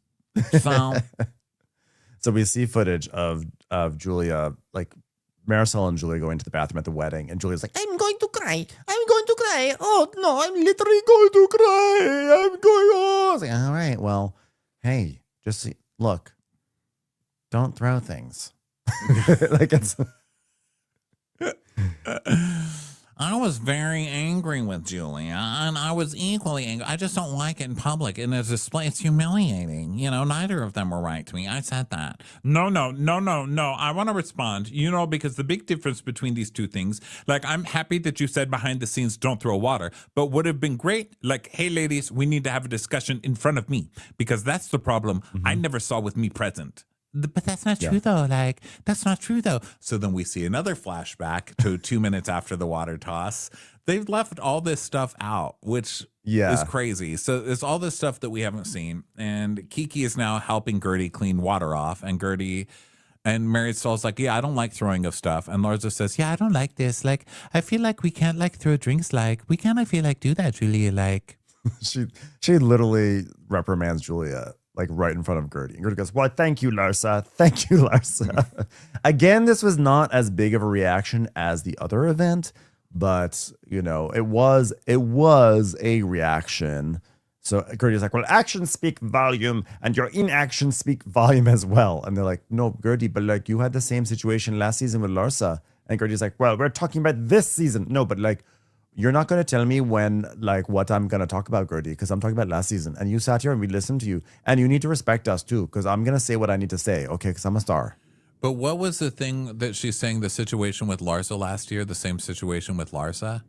So So we see footage of Julia, like Marisol and Julia going to the bathroom at the wedding, and Julia's like, I'm going to cry. Oh, no, I'm literally going to cry. I'm going I was like, all right, well, hey, just look, don't throw things. Like it's. I was very angry with Julia, and I was equally angry. I just don't like it in public. In a display, it's humiliating. You know, neither of them were right to me. I said that. No. I want to respond, because the big difference between these two things, like, I'm happy that you said behind the scenes, don't throw water, but would have been great, like, hey, ladies, we need to have a discussion in front of me, because that's the problem I never saw with me present. But that's not true, though. Like, that's not true, though. So then we see another flashback to 2 minutes after the water toss. They've left all this stuff out, which is crazy. So there's all this stuff that we haven't seen. And Kiki is now helping Gertie clean water off. And Gertie and Marisol's like, yeah, I don't like throwing of stuff. And Larsa says, Yeah, I don't like this. Like, I feel like we can't, like, throw drinks. Like, we can't, I feel like, do that, Julia. Like, she literally reprimands Julia, like right in front of Gertie. And Gertie goes, well, thank you, Larsa. Thank you, Larsa. Again, this was not as big of a reaction as the other event, but, it was a reaction. So Gertie's like, well, actions speak volume and your inaction speak volume as well. And they're like, no, Gertie, but like you had the same situation last season with Larsa. And Gertie's like, well, we're talking about this season. No, but like, you're not going to tell me when, like, what I'm going to talk about, Gertie, because I'm talking about last season. And you sat here and we listened to you. And you need to respect us, too, because I'm going to say what I need to say, okay, because I'm a star. but what was the thing that she's saying, the situation with Larsa last year, the same situation with Larsa?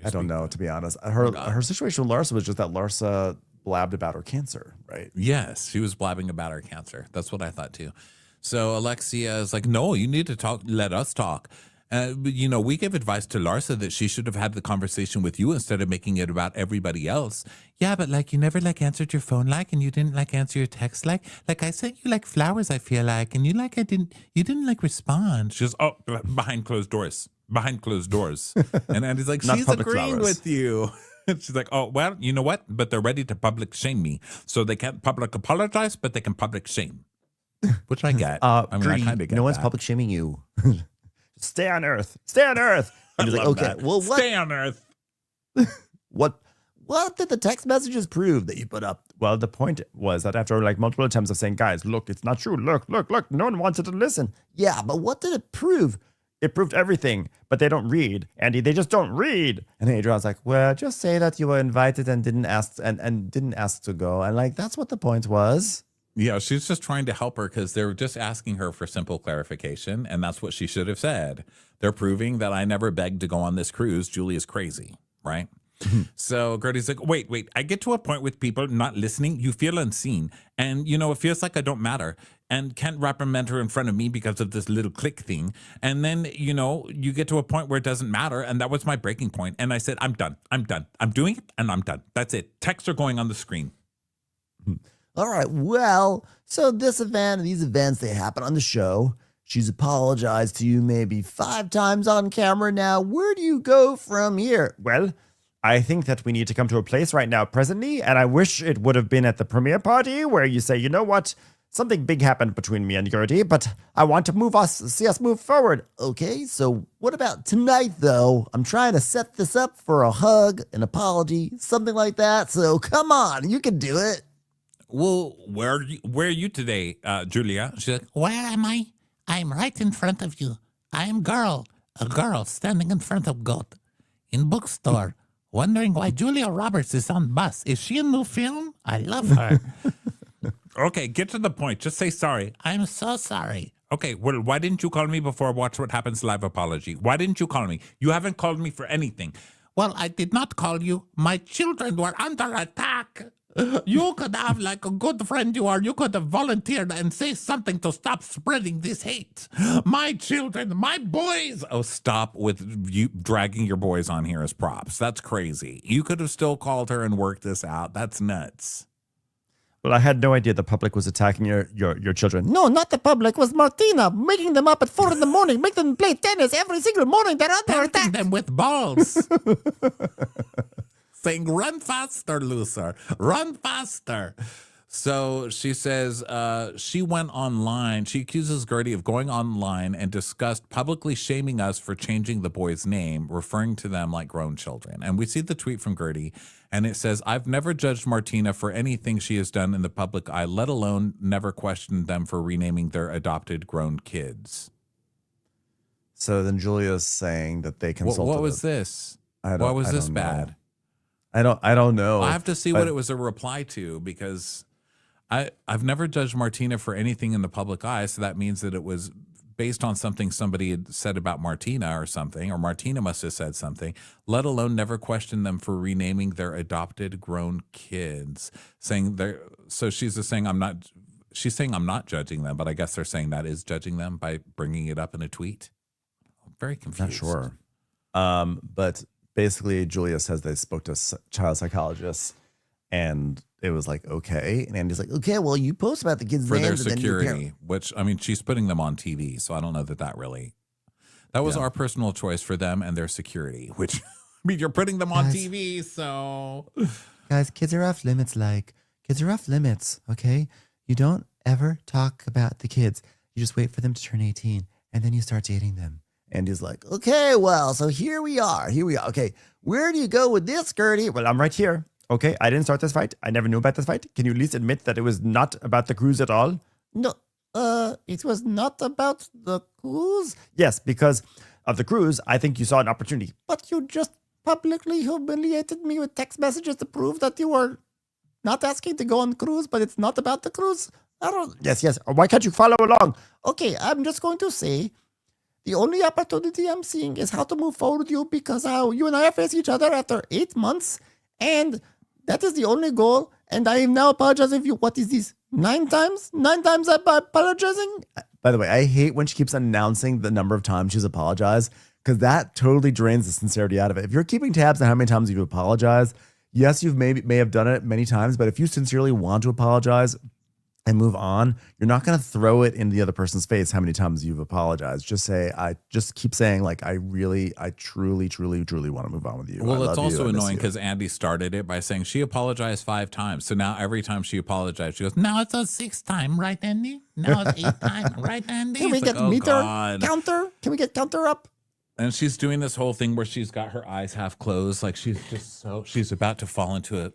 I don't know, to be honest. Her situation with Larsa was just that Larsa blabbed about her cancer, right? Yes, she was blabbing about her cancer. That's what I thought, too. So Alexia is like, no, you need to talk. Let us talk. We gave advice to Larsa that she should have had the conversation with you instead of making it about everybody else. Yeah, but like you never like answered your phone and you didn't like answer your text like I sent you like flowers, I feel like, and you didn't like respond. She goes, oh, behind closed doors. And Andy's like, she's agreeing with you. She's like, oh, well, you know what? But they're ready to public shame me. So they can't public apologize, but they can public shame. Which I get. I kind of get no one's that. public shaming you. Stay on Earth. Stay on Earth. And he's like, okay, well, what? Stay on Earth. What did the text messages prove that you put up? Well, the point was that after like multiple attempts of saying, guys, look, it's not true. Look. No one wanted to listen. Yeah, but what did it prove? It proved everything, but they don't read. Andy, they just don't read. And Adrian's like, well, just say that you were invited and didn't ask and didn't ask to go. And like, that's what the point was. Yeah, she's just trying to help her because they're just asking her for simple clarification, and that's what she should have said. They're proving that I never begged to go on this cruise. Julie is crazy, right? So Gertie's like, wait. I get to a point with people not listening. You feel unseen. And, it feels like I don't matter and can't reprimand her in front of me because of this little click thing. And then, you get to a point where it doesn't matter. And that was my breaking point. And I said, I'm done. I'm doing it and I'm done. That's it. Texts are going on the screen. All right, well, so these events, they happen on the show. She's apologized to you maybe 5 times on camera now. Where do you go from here? Well, I think that we need to come to a place right now presently, and I wish it would have been at the premiere party where you say, you know what, something big happened between me and Gertie, but I want to see us move forward. Okay, so what about tonight, though? I'm trying to set this up for a hug, an apology, something like that, so come on, you can do it. Well, where are you today, Julia? She's like, where am I? I'm right in front of you. I am a girl standing in front of goat in bookstore, wondering why Julia Roberts is on bus. Is she a new film? I love her. Okay, get to the point. Just say sorry. I'm so sorry. Okay, well, why didn't you call me before Watch What Happens Live apology? Why didn't you call me? You haven't called me for anything. Well, I did not call you. My children were under attack. You could have, like a good friend you are, you could have volunteered and say something to stop spreading this hate. My children, my boys. Oh, stop with you dragging your boys on here as props. That's crazy. You could have still called her and worked this out. That's nuts. Well, I had no idea the public was attacking your children. No, not the public. It was Martina making them up at 4 a.m, make them play tennis every single morning. They're under attack. Them with balls. Saying, run faster, loser. Run faster. So she says she went online. She accuses Gertie of going online and discussed publicly shaming us for changing the boy's name, referring to them like grown children. And we see the tweet from Gertie, and it says, I've never judged Martina for anything she has done in the public eye, let alone never questioned them for renaming their adopted grown kids. So then Julia's saying that they consulted. What was this? Why was this bad? I don't know. I have to see what it was a reply to, because I've never judged Martina for anything in the public eye, so that means that it was based on something somebody had said about Martina or something, or Martina must have said something, let alone never questioned them for renaming their adopted grown kids. So she's just saying I'm not judging them, but I guess they're saying that is judging them by bringing it up in a tweet. I'm very confused. Not sure. But basically, Julia says they spoke to child psychologists, and it was like, okay. And Andy's like, okay, well, you post about the kids' for names their security, which, I mean, she's putting them on TV, so I don't know that really. That was our personal choice for them and their security, which, I mean, you're putting them on TV, so. Guys, kids are off limits, kids are off limits, okay? You don't ever talk about the kids. You just wait for them to turn 18, and then you start dating them. And he's like, okay, well, so here we are. Okay, where do you go with this, Gertie? Well, I'm right here. Okay, I didn't start this fight. I never knew about this fight. Can you at least admit that it was not about the cruise at all? No, it was not about the cruise. Yes, because of the cruise, I think you saw an opportunity. But you just publicly humiliated me with text messages to prove that you were not asking to go on cruise, but it's not about the cruise. Yes. Why can't you follow along? Okay, I'm just going to say, the only opportunity I'm seeing is how to move forward with you, because how you and I face each other after 8 months, and that is the only goal. And I am now apologizing for you. What is this? 9 times? 9 times I'm apologizing? By the way, I hate when she keeps announcing the number of times she's apologized because that totally drains the sincerity out of it. If you're keeping tabs on how many times you've apologized, yes, you've may have done it many times, but if you sincerely want to apologize and move on, you're not going to throw it in the other person's face how many times you've apologized. Just keep saying like, I truly, truly, truly want to move on with you. Well, it's also annoying because Andy started it by saying she apologized 5 times. So now every time she apologized, she goes, Now it's a 6th time, right, Andy? Now it's 8th time, right, Andy? Can we get counter? Can we get counter up? and she's doing this whole thing where she's got her eyes half closed. Like she's about to fall into a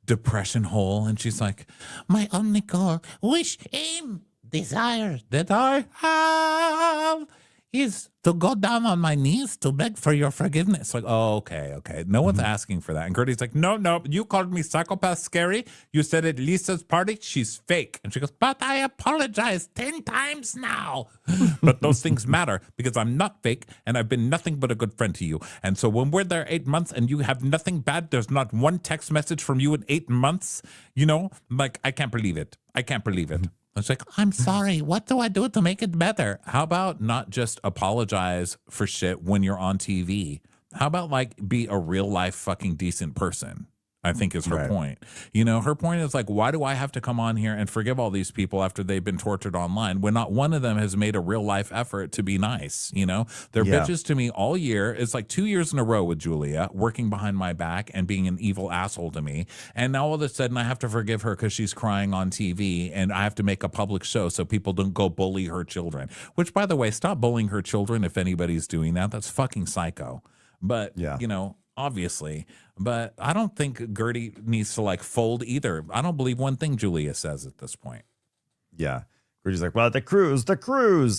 depression hole. And she's like, My only goal, wish, aim, desire that I have is to go down on my knees to beg for your forgiveness. like, oh, okay. No one's asking for that. And Gertie's like, no, you called me psychopath scary. You said at Lisa's party, she's fake. And she goes, But I apologize 10 times now. but those things matter because I'm not fake and I've been nothing but a good friend to you. And so when we're there 8 months and you have nothing bad, there's not one text message from you in 8 months, like, I can't believe it. It's like, I'm sorry. What do I do to make it better? how about not just apologize for shit when you're on TV? How about like be a real life fucking decent person? I think is her point. Her point is like, why do I have to come on here and forgive all these people after they've been tortured online when not one of them has made a real life effort to be nice? They're bitches to me all year. It's like 2 years in a row with Julia working behind my back and being an evil asshole to me. And now all of a sudden I have to forgive her because she's crying on TV and I have to make a public show so people don't go bully her children. Which, by the way, stop bullying her children if anybody's doing that. That's fucking psycho. But, obviously. But I don't think Gertie needs to like fold either. I don't believe one thing Julia says at this point. Yeah. Gertie's like, well, the cruise.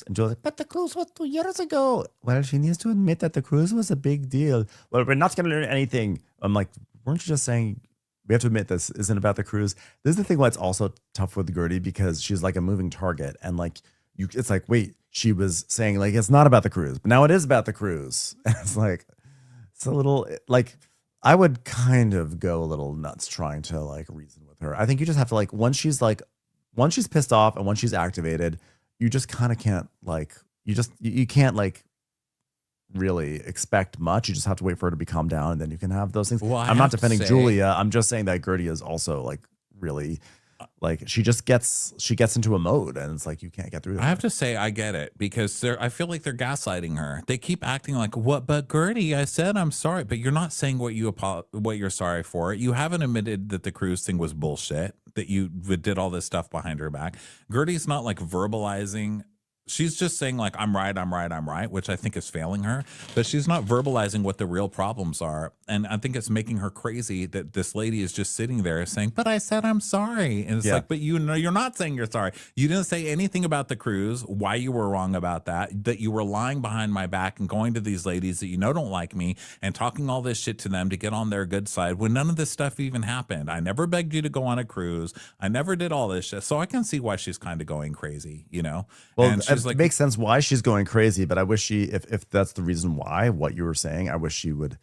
And Julie's like, but the cruise was 2 years ago. Well, she needs to admit that the cruise was a big deal. Well, we're not going to learn anything. I'm like, weren't you just saying we have to admit this isn't about the cruise? This is the thing why it's also tough with Gertie because she's like a moving target. And like, it's like, wait, she was saying like, it's not about the cruise, but now it is about the cruise. And it's like, it's a little like, I would kind of go a little nuts trying to like reason with her. I think you just have to like, once she's pissed off and once she's activated, you just kind of can't like, you can't like really expect much. You just have to wait for her to be calmed down and then you can have those things. Well, I'm not defending Julia. I'm just saying that Gertie is also like really like she gets into a mode and it's like you can't get through that. I have to say I get it because I feel like they're gaslighting her. They keep acting like, what? But Gertie, I said I'm sorry, but you're not saying what you're sorry for. You haven't admitted that the cruise thing was bullshit, that you did all this stuff behind her back. Gertie's not like verbalizing. She's just saying like, I'm right, which I think is failing her, but she's not verbalizing what the real problems are. And I think it's making her crazy that this lady is just sitting there saying, but I said, I'm sorry. And it's like, but you're not saying you're sorry. You didn't say anything about the cruise, why you were wrong about that you were lying behind my back and going to these ladies that don't like me and talking all this shit to them to get on their good side when none of this stuff even happened. I never begged you to go on a cruise. I never did all this shit. So I can see why she's kind of going crazy, Well, and it like, makes sense why she's going crazy, but I wish if that's the reason why, what you were saying, I wish she would.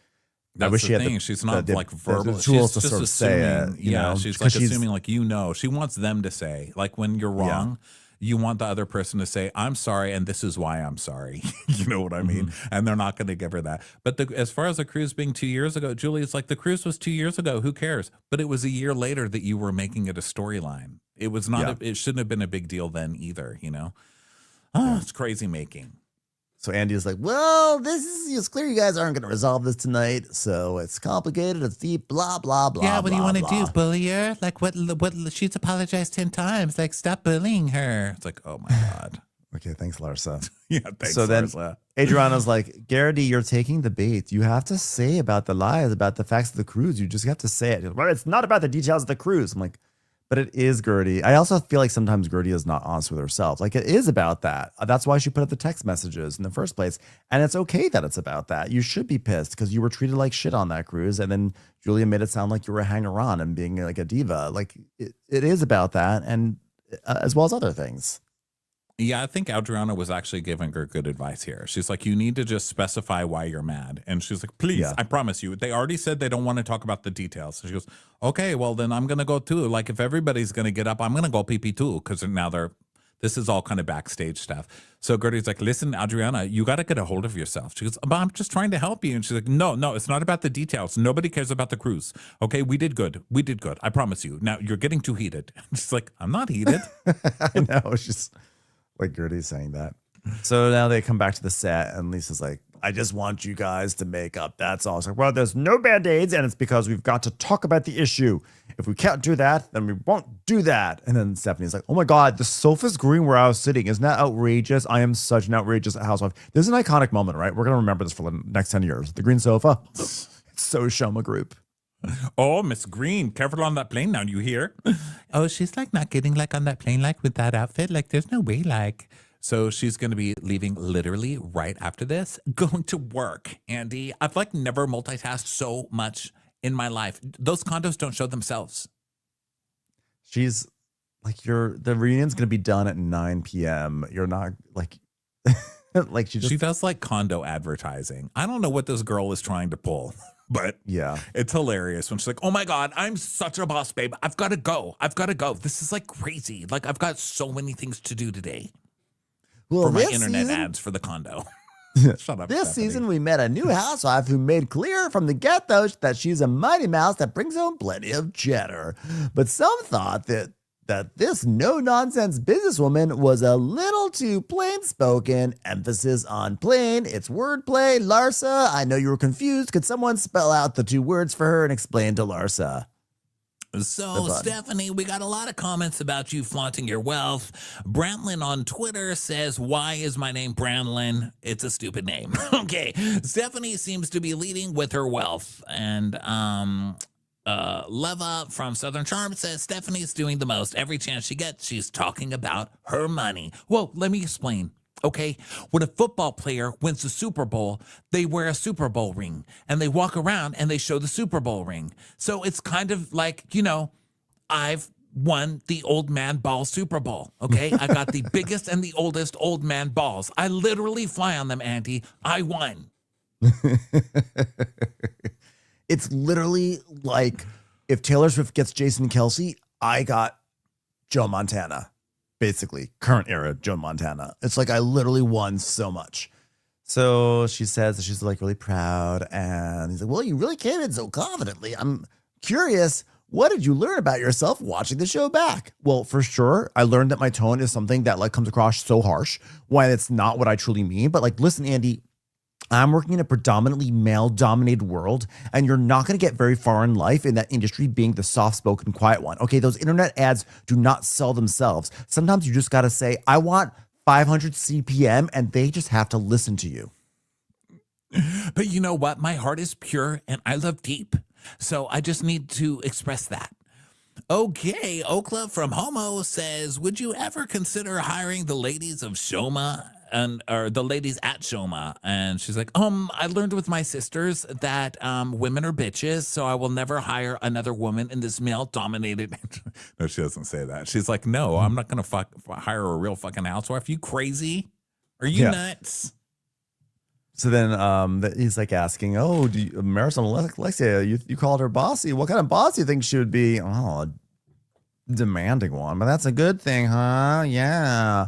That's I wish the she had thing. She's not like verbal. The tools she's to just sort of assuming, say it. You know? She's like assuming like she wants them to say like when you're wrong. You want the other person to say, I'm sorry, and this is why I'm sorry. You know what I mean? Mm-hmm. And they're not going to give her that. But as far as the cruise being 2 years ago, Julie's like, the cruise was 2 years ago. Who cares? But it was a year later that you were making it a storyline. It was not. It shouldn't have been a big deal then either, It's crazy making. So Andy is like, well, it's clear you guys aren't going to resolve this tonight. So it's complicated. It's deep, blah, blah, blah. Yeah, what do you want to blah. do? Bully her? Like what she's apologized 10 times. Like stop bullying her. It's like, oh my God. Okay, thanks, Larsa. Thanks, so then Larsa. Adriana's like, Garrity, you're taking the bait. You have to say about the lies, about the facts of the cruise. You just have to say it. Well, it's not about the details of the cruise. I'm like, but it is Gertie. I also feel like sometimes Gertie is not honest with herself. Like it is about that. That's why she put up the text messages in the first place. And it's okay that it's about that. You should be pissed because you were treated like shit on that cruise. And then Julia made it sound like you were a hanger-on and being like a diva. Like it is about that, and as well as other things. Yeah, I think Adriana was actually giving her good advice here. She's like, you need to just specify why you're mad. And she's like, please, I promise you. They already said they don't want to talk about the details. So she goes, okay, well, then I'm going to go too. Like if everybody's going to get up, I'm going to go pee-pee too. Because now they're This is all kind of backstage stuff. So Gertie's like, listen, Adriana, you got to get a hold of yourself. She goes, but I'm just trying to help you. And she's like, no, it's not about the details. Nobody cares about the cruise. Okay, we did good. I promise you. Now you're getting too heated. She's like, I'm not heated. I know. It's just like Gertie's saying that. So now they come back to the set and Lisa's like, I just want you guys to make up. That's all. It's like, well, there's no band-aids and it's because we've got to talk about the issue. If we can't do that, then we won't do that. And then Stephanie's like, oh my God, the sofa's green where I was sitting. Isn't that outrageous? I am such an outrageous housewife. This is an iconic moment, right? We're going to remember this for the next 10 years. The green sofa. It's so Shoma Group. Oh, Miss Green, careful on that plane now, you hear? Oh, she's like not getting like on that plane like with that outfit. Like there's no way like. So she's going to be leaving literally right after this, going to work. Andy, I've like never multitasked so much in my life. Those condos don't show themselves. She's like, the reunion's going to be done at 9 p.m. You're not like, like she does like condo advertising. I don't know what this girl is trying to pull, but yeah, it's hilarious when she's like, oh my God, I'm such a boss, babe. I've got to go. This is like crazy. Like I've got so many things to do today. Well, for my internet ads for the condo. Shut up. This season, we met a new housewife who made clear from the get-go that she's a mighty mouse that brings home plenty of cheddar. But some thought that this no-nonsense businesswoman was a little too plain-spoken. Emphasis on plain. It's wordplay. Larsa, I know you were confused. Could someone spell out the 2 words for her and explain to Larsa? So, Stephanie, we got a lot of comments about you flaunting your wealth. Brantlin on Twitter says, why is my name Brantlin? It's a stupid name. Okay. Stephanie seems to be leading with her wealth. And Leva from Southern Charm says, Stephanie's doing the most. Every chance she gets, she's talking about her money. Well, let me explain. Okay, when a football player wins the Super Bowl, they wear a Super Bowl ring and they walk around and they show the Super Bowl ring. So it's kind of like, I've won the old man ball Super Bowl. Okay, I got the biggest and the oldest old man balls. I literally fly on them, Andy. I won. It's literally like if Taylor Swift gets Jason Kelce, I got Joe Montana. Basically, current era Joe Montana. It's like I literally won so much. So she says that she's like really proud. And he's like, well, you really came in so confidently. I'm curious, what did you learn about yourself watching the show back? Well, for sure, I learned that my tone is something that like comes across so harsh when it's not what I truly mean. But like, listen, Andy, I'm working in a predominantly male-dominated world, and you're not going to get very far in life in that industry being the soft-spoken, quiet one. Okay, those internet ads do not sell themselves. Sometimes you just got to say, I want 500 CPM, and they just have to listen to you. But you know what? My heart is pure, and I love deep. So I just need to express that. Okay, Okla from Homo says, would you ever consider hiring the ladies of Shoma or the ladies at Shoma? And she's like, I learned with my sisters that women are bitches, so I will never hire another woman in this male-dominated. No, she doesn't say that. She's like, no, I'm not going to hire a real fucking housewife. You crazy? Are you nuts? So then he's like asking, oh, Marisol Alexia, you called her bossy. What kind of boss do you think she would be? Oh, a demanding one, but that's a good thing, huh? Yeah.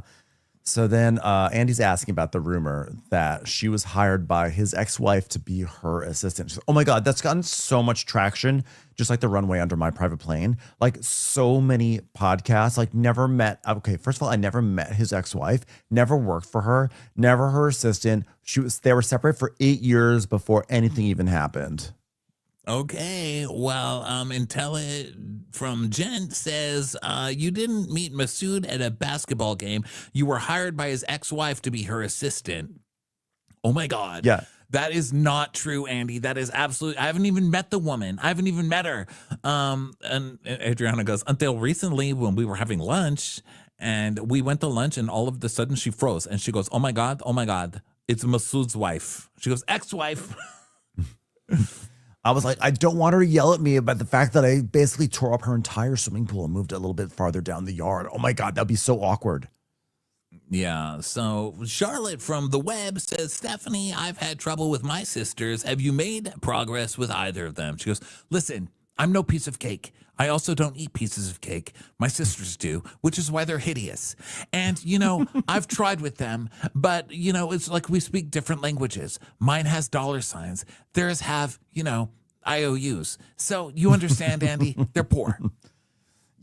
So then Andy's asking about the rumor that she was hired by his ex-wife to be her assistant. She's like, oh my God, that's gotten so much traction, just like the runway under my private plane. Like so many podcasts, like never met. Okay, first of all, I never met his ex-wife, never worked for her, never her assistant. They were separated for 8 years before anything even happened. Okay, well, Intelli from Jen says, you didn't meet Masood at a basketball game. You were hired by his ex-wife to be her assistant. Oh my God. Yeah. That is not true, Andy. That is absolutely, I haven't even met the woman. I haven't even met her. And Adriana goes, until recently when we were having lunch and we went to lunch and all of a sudden she froze and she goes, oh my God, it's Masood's wife. She goes, ex-wife. I was like, I don't want her to yell at me about the fact that I basically tore up her entire swimming pool and moved it a little bit farther down the yard. Oh my God, that'd be so awkward. Yeah, so Charlotte from the web says, Stephanie, I've had trouble with my sisters. Have you made progress with either of them? She goes, listen, I'm no piece of cake. I also don't eat pieces of cake. My sisters do, which is why they're hideous. And, I've tried with them, but, it's like we speak different languages. Mine has $signs. Theirs have, IOUs. So you understand, Andy? They're poor.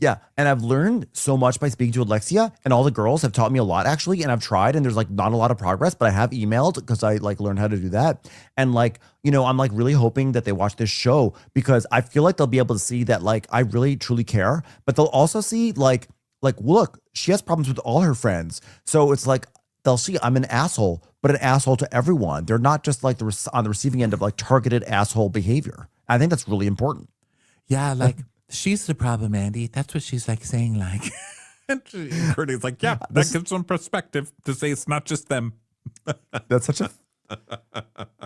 Yeah, and I've learned so much by speaking to Alexia, and all the girls have taught me a lot actually, and I've tried, and there's like not a lot of progress, but I have emailed because I like learned how to do that. And I'm like really hoping that they watch this show because I feel like they'll be able to see that like I really truly care, but they'll also see like look, she has problems with all her friends. So it's like they'll see I'm an asshole, but an asshole to everyone. They're not just like on the receiving end of like targeted asshole behavior. I think that's really important. Yeah, like she's the problem, Andy. That's what she's like saying, like. And Courtney's like, yeah, that gives some perspective to say it's not just them. That's such a.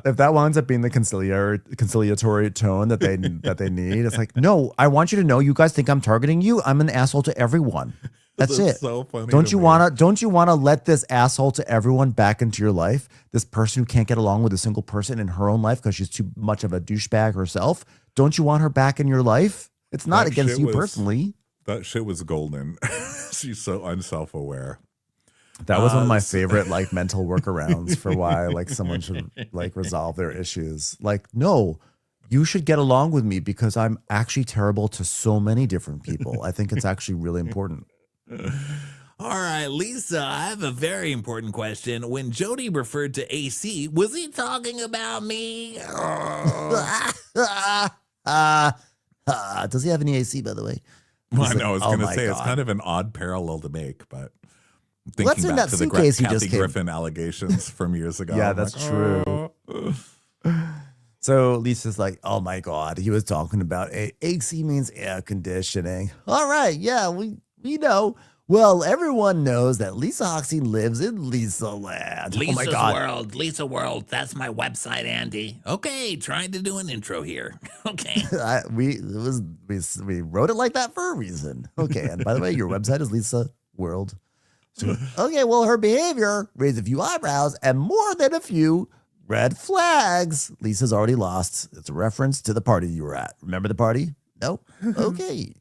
If that winds up being the conciliatory tone that they need, it's like, no, I want you to know, you guys think I'm targeting you. I'm an asshole to everyone. That's it. So funny. Don't you wanna let this asshole to everyone back into your life? This person who can't get along with a single person in her own life because she's too much of a douchebag herself. Don't you want her back in your life? It's not against you personally. That shit was golden. She's so unself-aware. That was one of my favorite like mental workarounds for why like someone should like resolve their issues. Like, no, you should get along with me because I'm actually terrible to so many different people. I think it's actually really important. All right, Lisa, I have a very important question. When Jody referred to AC, was he talking about me? Does he have any AC, by the way? Well, I know. I was going to say, God. it's kind of an odd parallel to make, but What's thinking in back that to the suitcase he Kathy just came- Griffin allegations from years ago. Yeah, I'm that's like, true. So Lisa's like, oh my God, he was talking about AC means air conditioning. All right, yeah, we know. Well, everyone knows that Lisa Hoxie lives in Lisa Land. Lisa's oh my God. World, Lisa World. That's my website, Andy. Okay, trying to do an intro here. Okay. We wrote it like that for a reason. Okay, and by the way, your website is Lisa World. So, okay, well, her behavior raised a few eyebrows and more than a few red flags. Lisa's already lost. It's a reference to the party you were at. Remember the party? No? Okay.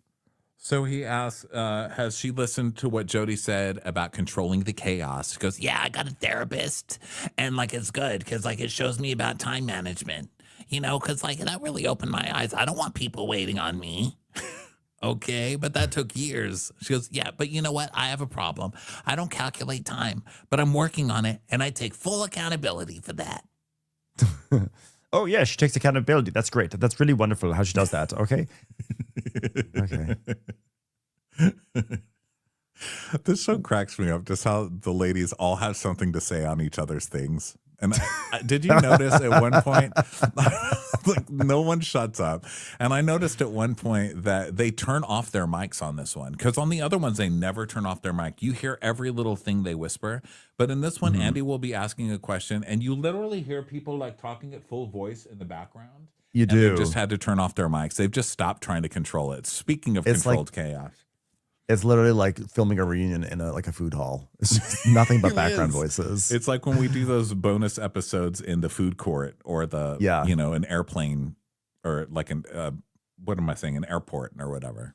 So he asks, has she listened to what Jody said about controlling the chaos? She goes, Yeah, I got a therapist, and like it's good because like it shows me about time management. Because like that really opened my eyes. I don't want people waiting on me. okay, but that took years. She goes, yeah, but you know what? I have a problem. I don't calculate time, but I'm working on it, and I take full accountability for that. Oh, yeah, she takes accountability. That's great. That's really wonderful how she does that. Okay. Okay. This show cracks me up, just how the ladies all have something to say on each other's things. And did you notice at one point, like no one shuts up. And I noticed at one point that they turn off their mics on this one. Because on the other ones, they never turn off their mic. You hear every little thing they whisper. But in this one, Andy will be asking a question and you literally hear people like talking at full voice in the background. You And do. they've just had to turn off their mics. They've just stopped trying to control it. Speaking of It's controlled chaos. It's literally like filming a reunion in a food hall. It's just nothing but It background is. voices. It's like when we do those bonus episodes in the food court or the, Yeah. an airplane or like an, what am I saying? An airport or whatever.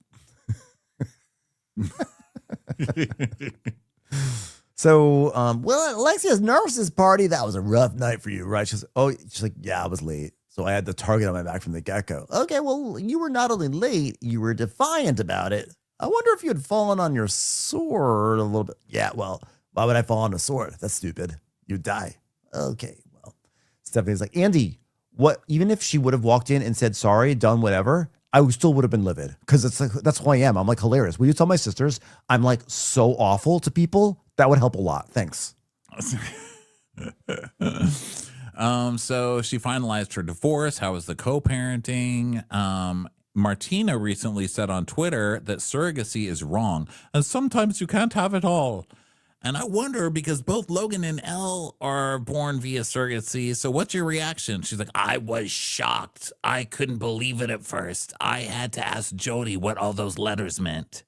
So, well, Alexia's nurse's party, that was a rough night for you, right? She's like, yeah, I was late. So I had the target on my back from the get-go. Okay, well, you were not only late, you were defiant about it. I wonder if you had fallen on your sword a little bit. Yeah, well, why would I fall on a sword? That's stupid. You'd die. Okay, well. Stephanie's like, Andy, what? Even if she would have walked in and said sorry, done whatever, I still would have been livid. Because it's like, that's who I am. I'm like hilarious. Will you tell my sisters I'm like so awful to people? That would help a lot. Thanks. So she finalized her divorce. How was the co-parenting? Martina recently said on Twitter that surrogacy is wrong, and sometimes you can't have it all. And I wonder, because both Logan and Elle are born via surrogacy, so what's your reaction? She's like, I was shocked. I couldn't believe it at first. I had to ask Jody what all those letters meant.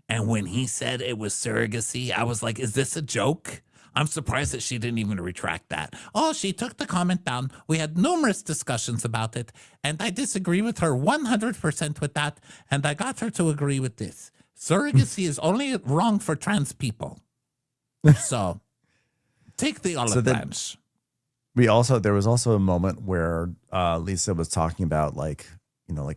And when he said it was surrogacy, I was like, is this a joke? I'm surprised that she didn't even retract that. Oh, she took the comment down. We had numerous discussions about it, and I disagree with her 100% with that, and I got her to agree with this. Surrogacy is only wrong for trans people. So take the olive branch. There was also a moment where Lisa was talking about like,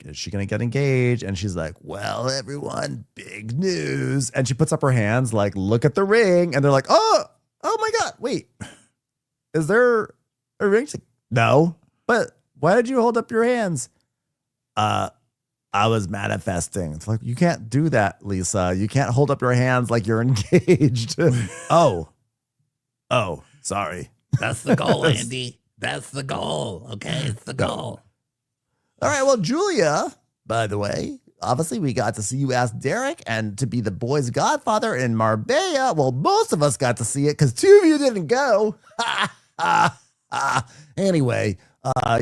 is she going to get engaged? And she's like, well, everyone, big news. And she puts up her hands like, look at the ring. And they're like, oh my God, wait, is there a ring? She's like, no, but why did you hold up your hands? I was manifesting. It's like, you can't do that, Lisa. You can't hold up your hands like you're engaged. Oh, sorry. That's the goal, Andy. That's the goal. Okay, it's the goal. All right, well, Julia, by the way, obviously we got to see you ask Derek and to be the boy's godfather in Marbella. Well, most of us got to see it because 2 of you didn't go. Anyway,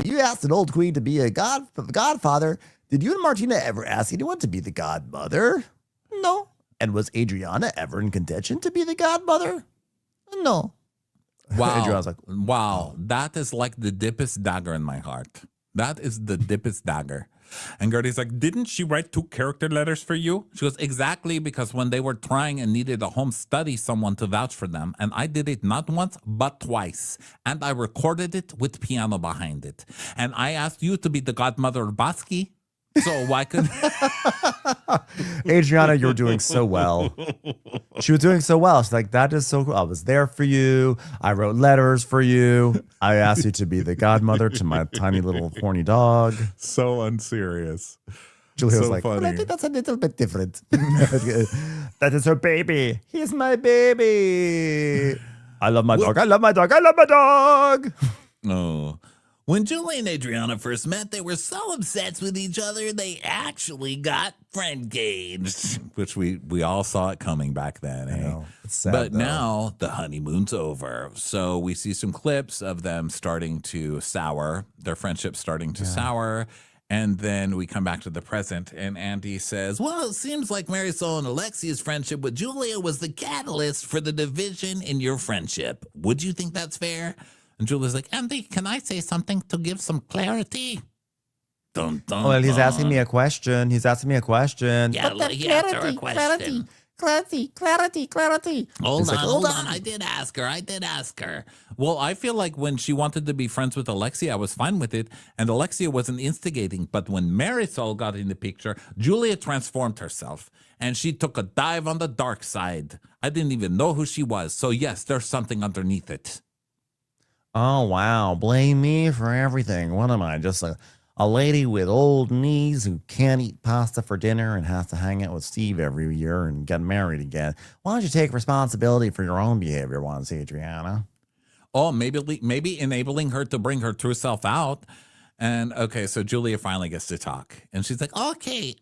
you asked an old queen to be a godfather. Did you and Martina ever ask anyone to be the godmother? No. And was Adriana ever in contention to be the godmother? No. Wow. Adriana's like, wow. That is like the deepest dagger in my heart. That is the deepest dagger. And Gertie's like, didn't she write 2 character letters for you? She goes, exactly, because when they were trying and needed a home study, someone to vouch for them. And I did it not once, but twice. And I recorded it with piano behind it. And I asked you to be the godmother of Baski. So why could Adriana, you're doing so well. She was doing so well. She's like, that is so cool. I was there for you. I wrote letters for you. I asked you to be the godmother to my tiny little horny dog. so unserious? Julia was So like, funny. I think that's a little bit different. that is her baby. He's my baby. I love my dog. I love my dog. I love my dog. Oh. When Julie and Adriana first met, they were so obsessed with each other, they actually got friend-gaged. Which we all saw it coming back then, eh? know. It's sad, But though. now the honeymoon's over. So we see some clips of them starting to sour, their friendship starting to sour. And then we come back to the present, and Andy says, well, it seems like Marisol and Alexia's friendship with Julia was the catalyst for the division in your friendship. Would you think that's fair? And Julia's like, Andy, can I say something to give some clarity? dun, dun, Well, he's dun. asking me a question. He's asking me a question. Yeah, But that he asked her a clarity, question. clarity. Hold like, on. I did ask her. Well, I feel like when she wanted to be friends with Alexia, I was fine with it, and Alexia wasn't instigating. But when Marisol got in the picture, Julia transformed herself, and she took a dive on the dark side. I didn't even know who she was. So yes, there's something underneath it. Oh, wow. Blame me for everything. What am I? Just a lady with old knees who can't eat pasta for dinner and has to hang out with Steve every year and get married again. Why don't you take responsibility for your own behavior once, Adriana? Oh, maybe enabling her to bring her true self out. And okay, so Julia finally gets to talk, and she's like, Okay.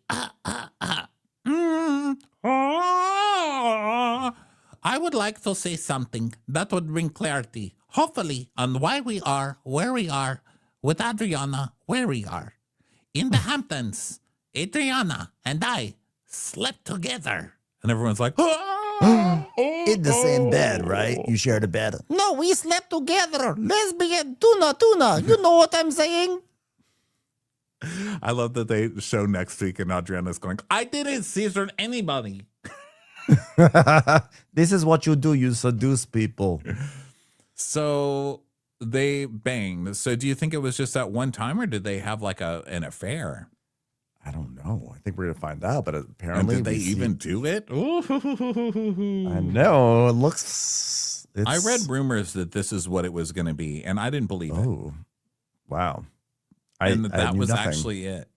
I would like to say something that would bring clarity, hopefully, on why we are where we are with Adriana where we are. In the Hamptons, Adriana and I slept together. and everyone's like, In the same bed, right? You shared a bed. No, we slept together. Lesbian, tuna. You know what I'm saying? I love that they show next week, and Adriana's going, I didn't scissor anybody. This is what you do. You seduce people. So they banged. So do you think it was just that one time, or did they have like an affair? I don't know. I think we're going to find out, but And apparently did they we see- even do it? I know. It looks... I it's- read rumors that this is what it was going to be, and I didn't believe it. Oh, wow. And I that knew was nothing. actually it.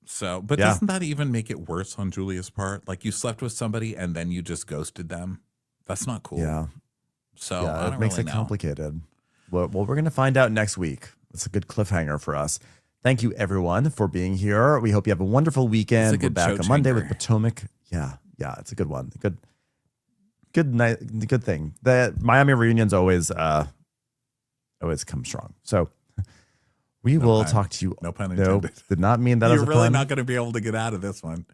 So, but Yeah. doesn't that even make it worse on Julia's part? Like you slept with somebody and then you just ghosted them. That's not cool. Yeah. So Yeah, I it don't makes really it know. complicated. Well, we're going to find out next week. It's a good cliffhanger for us. Thank you, everyone, for being here. We hope you have a wonderful weekend. It's a good we're back show on Monday with changer. Potomac. Yeah, it's a good one. Good night. Good thing. The Miami reunions always come strong. So we will pun. talk to you. No pun No, intended. did not mean that as You're a really pun. not going to be able to get out of this one.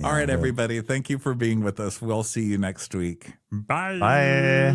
All right, no. everybody. Thank you for being with us. We'll see you next week. Bye. Bye.